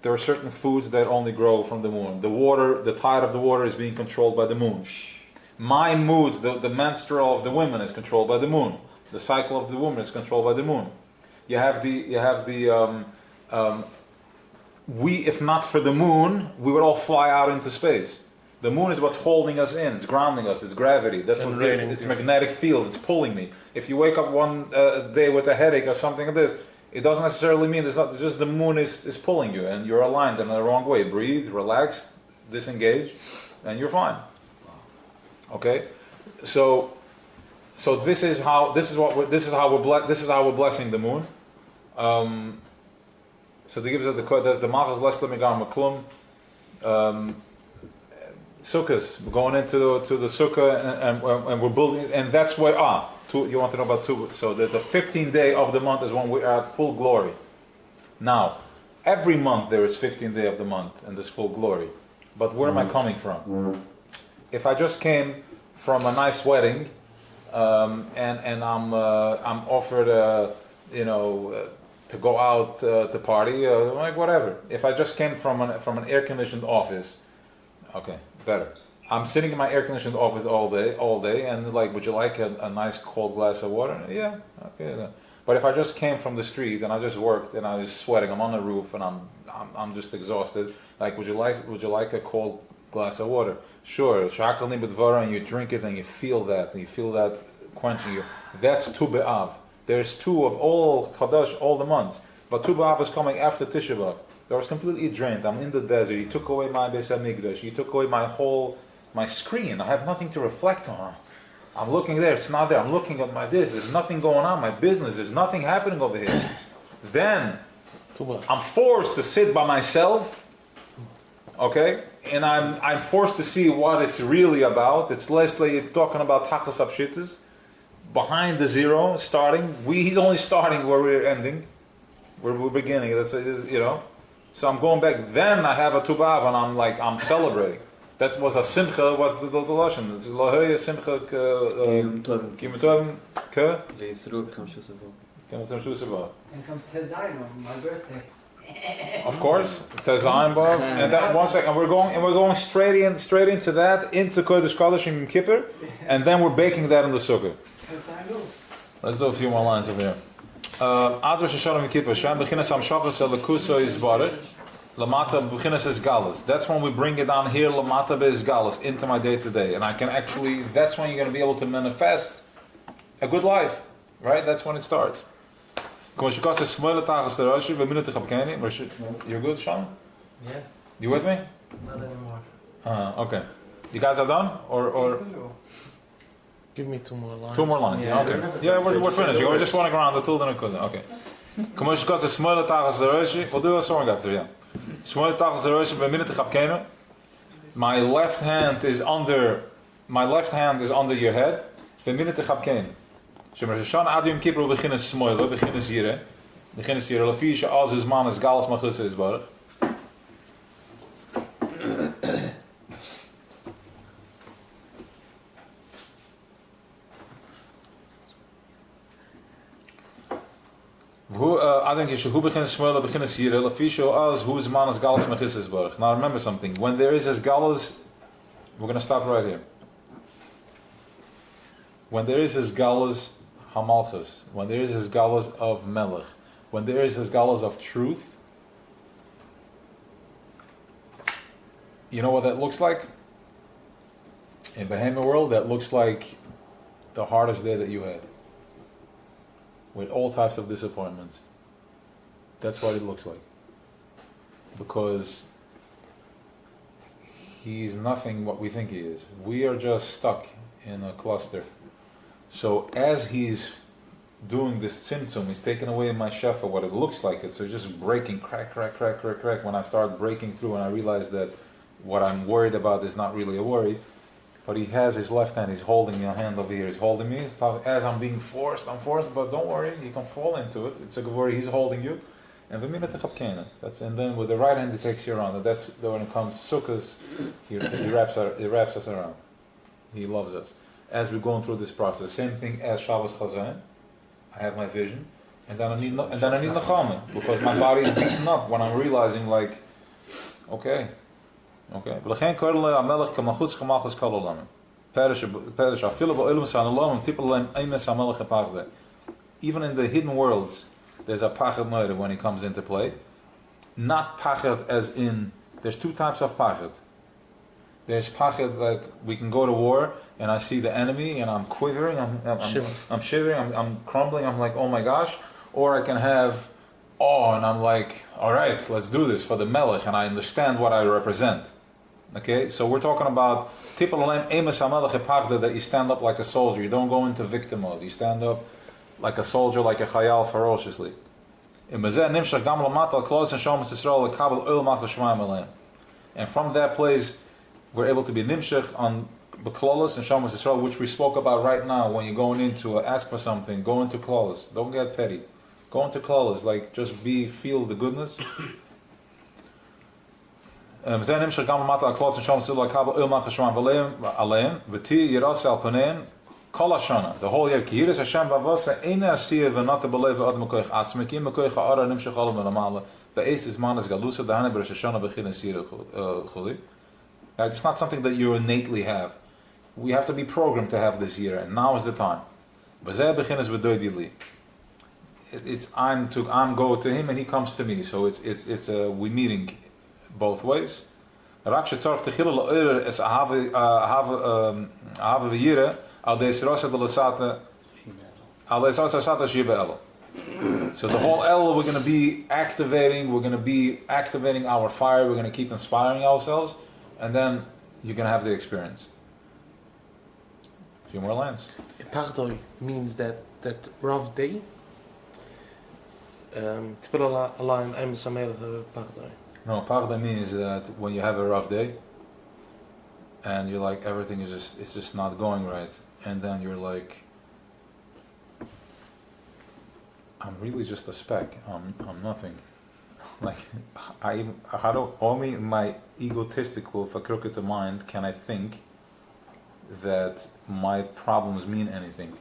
There are certain foods that only grow from the moon. The water, the tide of the water is being controlled by the moon. My moods, the menstrual of the women is controlled by the moon. The cycle of the woman is controlled by the moon. You have the we, if not for the moon, we would all fly out into space. The moon is what's holding us in. It's grounding us. It's gravity. That's what it is. It's magnetic field. It's pulling me. If you wake up one day with a headache or something like this, it doesn't necessarily mean it's not. It's just the moon is pulling you, and you're aligned in the wrong way. Breathe, relax, disengage, and you're fine. Okay, so this is how we're blessing the moon. So they give us there's the malchus lesla megar maklum. Sukkahs. We're going into the sukkah and we're building, and that's where you want to know about two. So the 15th day of the month is when we are at full glory. Now, every month there is 15th day of the month and this full glory. But where am I coming from? If I just came from a nice wedding, and I'm offered to go out to party, like whatever. If I just came from an air-conditioned office, okay, better. I'm sitting in my air-conditioned office all day, and like, would you like a nice cold glass of water? Yeah, okay. But if I just came from the street and I just worked and I was sweating, I'm on the roof and I'm just exhausted. Like, would you like a cold glass of water? Sure. Shakalni b'dvara, and you drink it and you feel that quenching you. That's Tu B'Av. There's two of all Chadash, all the months. But Tu B'Av is coming after Tisha B'Av. I was completely drained. I'm in the desert. He took away my Beis HaMikdash. He took away my screen. I have nothing to reflect on. I'm looking there. It's not there. I'm looking at my this. There's nothing going on. My business. There's nothing happening over here. Then I'm forced to sit by myself. Okay, and I'm forced to see what it's really about. It's Leslie. It's talking about Tachas Apshitas. Behind the zero, starting. He's only starting where we're ending, where we're beginning. That's So I'm going back. Then I have a Tu B'Av, and I'm celebrating. That was a simcha. Was the lashon? It's lahoya simcha kim tovim ke Leisru b'cham shusavo. kim tovim shusava. And comes Tezayin on my birthday. Of course, Tezayin Bav, and that 1 second. We're going straight into that, into Kodesh Kodashim Yom Kippur, and then we're baking that in the sukkah. Let's do a few more lines over here. Adar Shasharim Yom Kippur. Shem b'chinas hamshachas elikuso yizbarich. Lamata b'chinas is galus. That's when we bring it down here. Lamata be'is galus into my day to day, and I can actually. That's when you're going to be able to manifest a good life, right? That's when it starts. You're good, Sean? Yeah. You with me? Not anymore. Okay. You guys are done, or Give me 2 more lines. 2 more lines? Yeah. Okay. Yeah, we're finished. We just want to go around the tilde and kuda. Okay. We'll do a song after, yeah. My left hand is under your head. Shemer Shana Adim Kippur beginnes smoile, beginnes hier. Beginnes hier, Lafisha, als his man is Galas Machus is Baruch. Adam Kishu, who begins smoile, beginnes hier, Lafisha, as whose man is Galas Machus is Baruch. Now remember something, when there is his Galas, we're going to stop right here. When there is his Galas Hamalchus, when there is his galas of Melech, when there is his galas of truth, you know what that looks like? In Behemoth world, that looks like the hardest day that you had, with all types of disappointments. That's what it looks like, because he's nothing what we think he is. We are just stuck in a cluster. So as he's doing this tzimtzum, he's taking away my shefa, what it looks like it. So just breaking, crack. When I start breaking through and I realize that what I'm worried about is not really a worry, but he has his left hand, he's holding my hand over here, he's holding me. As I'm being forced, but don't worry, you can fall into it. It's a worry, he's holding you. And v'mina techapkena. That's and then with the right hand he takes you around. And that's when it comes sukkahs, he wraps us around. He loves us. As we're going through this process, same thing as Shabbos Chazayin. I have my vision, and then I need Nachama because my body is beaten up when I'm realizing like, okay. V'lechen korle amelech k'malchutz k'malchus kol olamim. Perish afilu ba'olam sanalom tipul leim eimes amelech epachde. Even in the hidden worlds, there's a pachad noida when it comes into play. Not pachad as in, there's two types of pachad. There's pachad that we can go to war and I see the enemy and I'm quivering, I'm shivering, I'm crumbling, I'm like, oh my gosh. Or I can have awe and I'm like, all right, let's do this for the melech and I understand what I represent. Okay, so we're talking about tipul leim eimes amelech epachde, that you stand up like a soldier. You don't go into victim mode. You stand up like a soldier, like a chayal, ferociously. And from that place, we're able to be nimshach on beklolos and shomas Yisrael, which we spoke about right now. When you're going into ask for something, go into klolos. Don't get petty. Go into klolos, like just feel the goodness. The whole year, Kihiris Hashem Bavasa, Eina Asiyah Venata Beleva Adam Koich Atzmek, Im Koich Ara Nimshach Olam Velamala, Be'ez is Manas Galusa, Dahane Beresh Hashanah Bechin Asiyah Chuli. It's not something that you innately have. We have to be programmed to have this year, and now is the time. Bezeh Bechin is V'doidili. It's I'm go to him and he comes to me. So it's we meeting both ways. Rak shetzarch techila la'orer es ahave v'yira. So the whole El, we're going to be activating our fire, we're going to keep inspiring ourselves, and then you're going to have the experience. A few more lines. Pardoi means that rough day. Tipul alayim eimes amelech pardoi. No, pardoi means that when you have a rough day, and you're like, everything is just not going right. And then you're like, I'm really just a speck. I'm nothing. Like, only in my egotistical, fakrukkete mind can I think that my problems mean anything.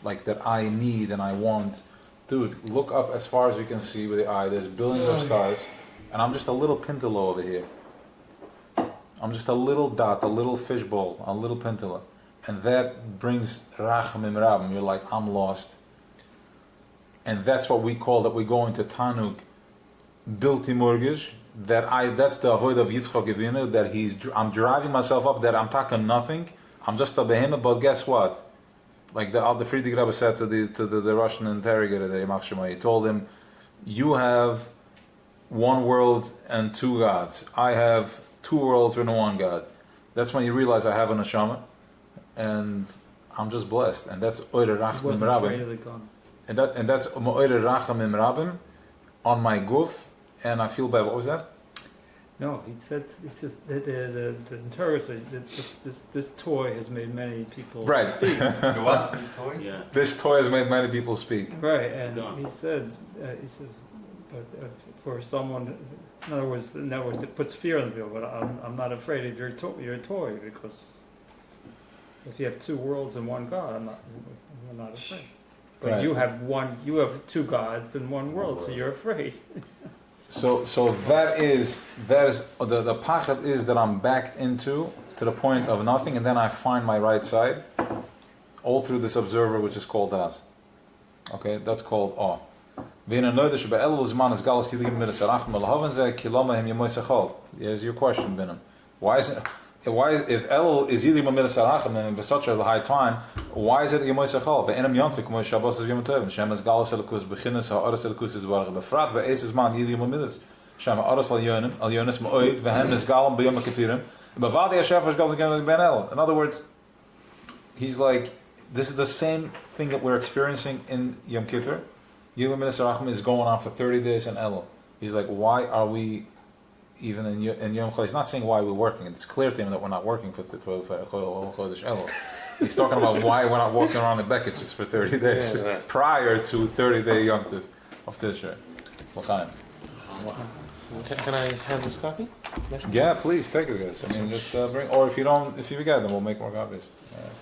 Like that I need and I want. Dude, look up as far as you can see with the eye. There's billions of stars, and I'm just a little pintalo over here. I'm just a little dot, a little fishbowl, a little pintala. And that brings Rachamim Rabim. You're like, I'm lost. And that's what we call that we go into Tanuk Bilti Murgish. That's the avoid of Yitzchak Avinu, that I'm driving myself up, that I'm talking nothing. I'm just a behemoth, but guess what? Like the Friedrich Rebbe said to the Russian interrogator, the Yamach Shema, he told him, you have one world and two gods. I have two worlds and one God. That's when you realize I have a neshama, and I'm just blessed. And that's Oire Rachamim Rabim. And that's Oire Rachamim Rabim on my guf, and I feel bad. What was that? No, he says the interrogator. This toy has made many people right. speak. What? Yeah. This toy has made many people speak. Right, and he says, but for someone, in other words, it puts fear in the people. But I'm not afraid of your toy, because if you have two worlds and one God, I'm not afraid. But Right. you have two gods and one world, so you're afraid. So that is the pachad is that I'm backed into to the point of nothing, and then I find my right side, all through this observer, which is called Das. Okay, that's called awe. Here's your question, Binim. Why if El is Gimmel Middos Rachamim in such a high time, why is it Yemoi Sechol? Ve'enam Yontik Mo Shabbos is Yom Tovim. Shem es Galus Elikus Bechinnus Ha'aras Elikus is Barach Befrat Ve'es is Man Gimmel Middos. Shem Ha'aras Al Yonis Ma'oid Ve'hem is Galam B'Yom HaKippurim. Bavadi Hashem is Galam Ben El. In other words, he's like, this is the same thing that we're experiencing in Yom Kippur. Gimmel Middos Rachamim is going on for 30 days in Elul. He's like, why are we even in Yom Chol? He's not saying why we're working. It's clear to him that we're not working for Chodesh Elul. He's talking about why we're not walking around the Beketches for 30 days prior to 30-day Yom Tov of Tishrei. L'chaim. Can I have this copy? Yeah, please take it, guys. I mean, just bring, or if you forget, then we'll make more copies.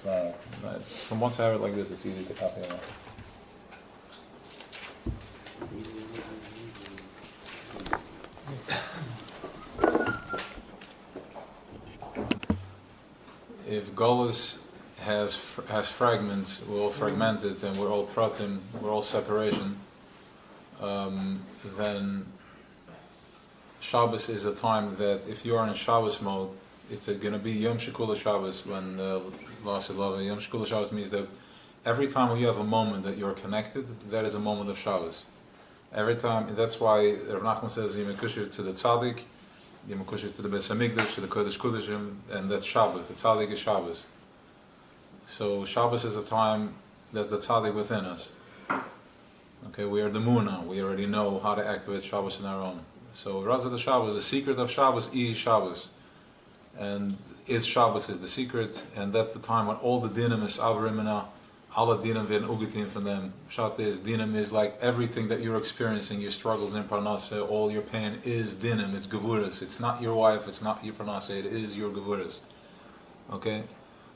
It's from once I have it like this, it's easy to copy it. If Golas has fragments, we're all fragmented, and we're all pratim, we're all separation, then Shabbos is a time that if you are in Shabbos mode, it's going to be Yom Shekula Shabbos when La'aseh Lava. Yom Shekula Shabbos means that every time when you have a moment that you're connected, that is a moment of Shabbos. Every time, that's why Rav Nachman says Yom Kushir to the Tzaddik, Yom Kushir to the Beis Hamikdash, to the Kodesh Kodeshim, and that's Shabbos. The Tzaddik is Shabbos. So Shabbos is a time that's the Tzaddik within us. Okay, we are the Muna. We already know how to activate Shabbos in our own. So Raza the Shabbos, the secret of Shabbos is Shabbos. And Shabbos is the secret, and that's the time when all the dinim is avrimina, all the dinim werden ugetin from them. Pshat is, dinim is like everything that you're experiencing, your struggles in Parnasseh, all your pain is dinim, it's gevuras. It's not your wife, it's not your Parnasseh, it is your gevuras. Okay?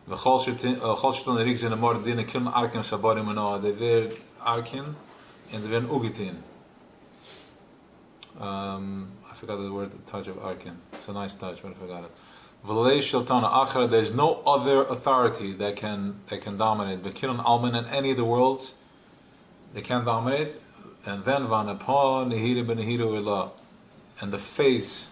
V'chol sheton rigs in the mord dinim kiln arkim sabarim and they ver arkin, and they werden ugetin. I forgot the word, the touch of arkin. It's a nice touch, but I forgot it. There's no other authority that can dominate. Bekiran Alman in any of the worlds, they can't dominate. And then Vanapon Nehira Benehiru Ilah. And the face,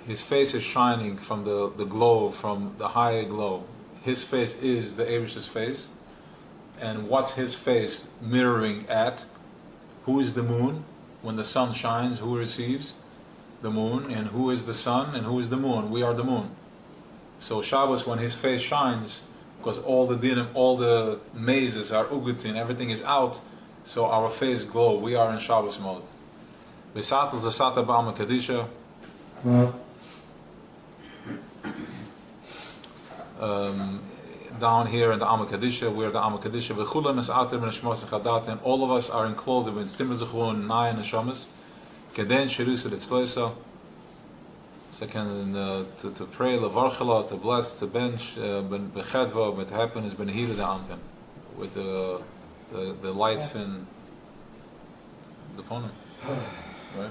his face is shining from the glow, from the high glow. His face is the Abish's face. And what's his face mirroring at? Who is the moon? When the sun shines, who receives? The moon. And who is the sun? And who is the moon? We are the moon. So Shabbos, when his face shines, because all the dinim, all the mazes are ugutin, everything is out, so our face glow. We are in Shabbos mode. Besatel zasata ba'alma kadisha. Down here in the Alma Kadisha, we're the Alma Kadisha. V'chulam es ater v'neshmos chadat, and all of us are enclosed with stimmer zechun naya neshamas. Keden shirusa etzleisa. Second, to pray, levarchela, to bless, to bench, bechedva, with happiness, benehira the ampim, with the light fin, the pony, right?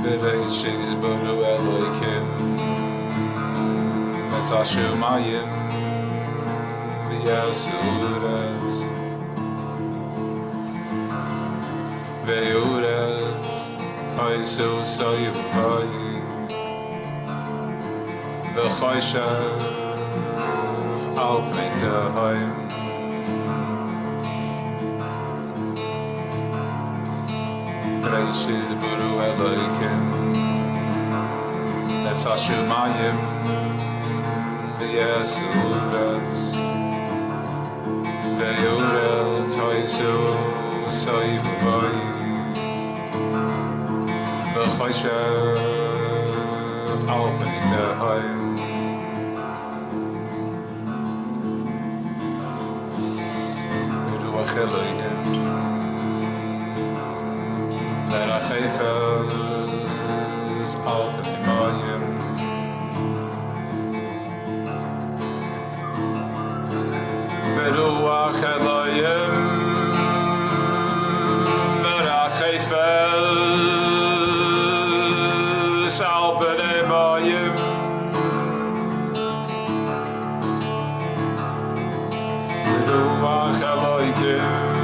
Bereishis Baru Elohim Es Hashemayim V'yasuretz Ve'uretz Haisu Soyim Vayim V'choshech Al Pnei Tehayim Bereishis Baru Elohim Es Hashemayim V'yasuretz Ve'uretz Haisu Soyim Vayim V'choshech Al Pnei Tehayim Ruach Elohim Verachefes Al Pnei Mayim Veruach Elohim Verachefes Al Pnei Mayim Veruach Elohim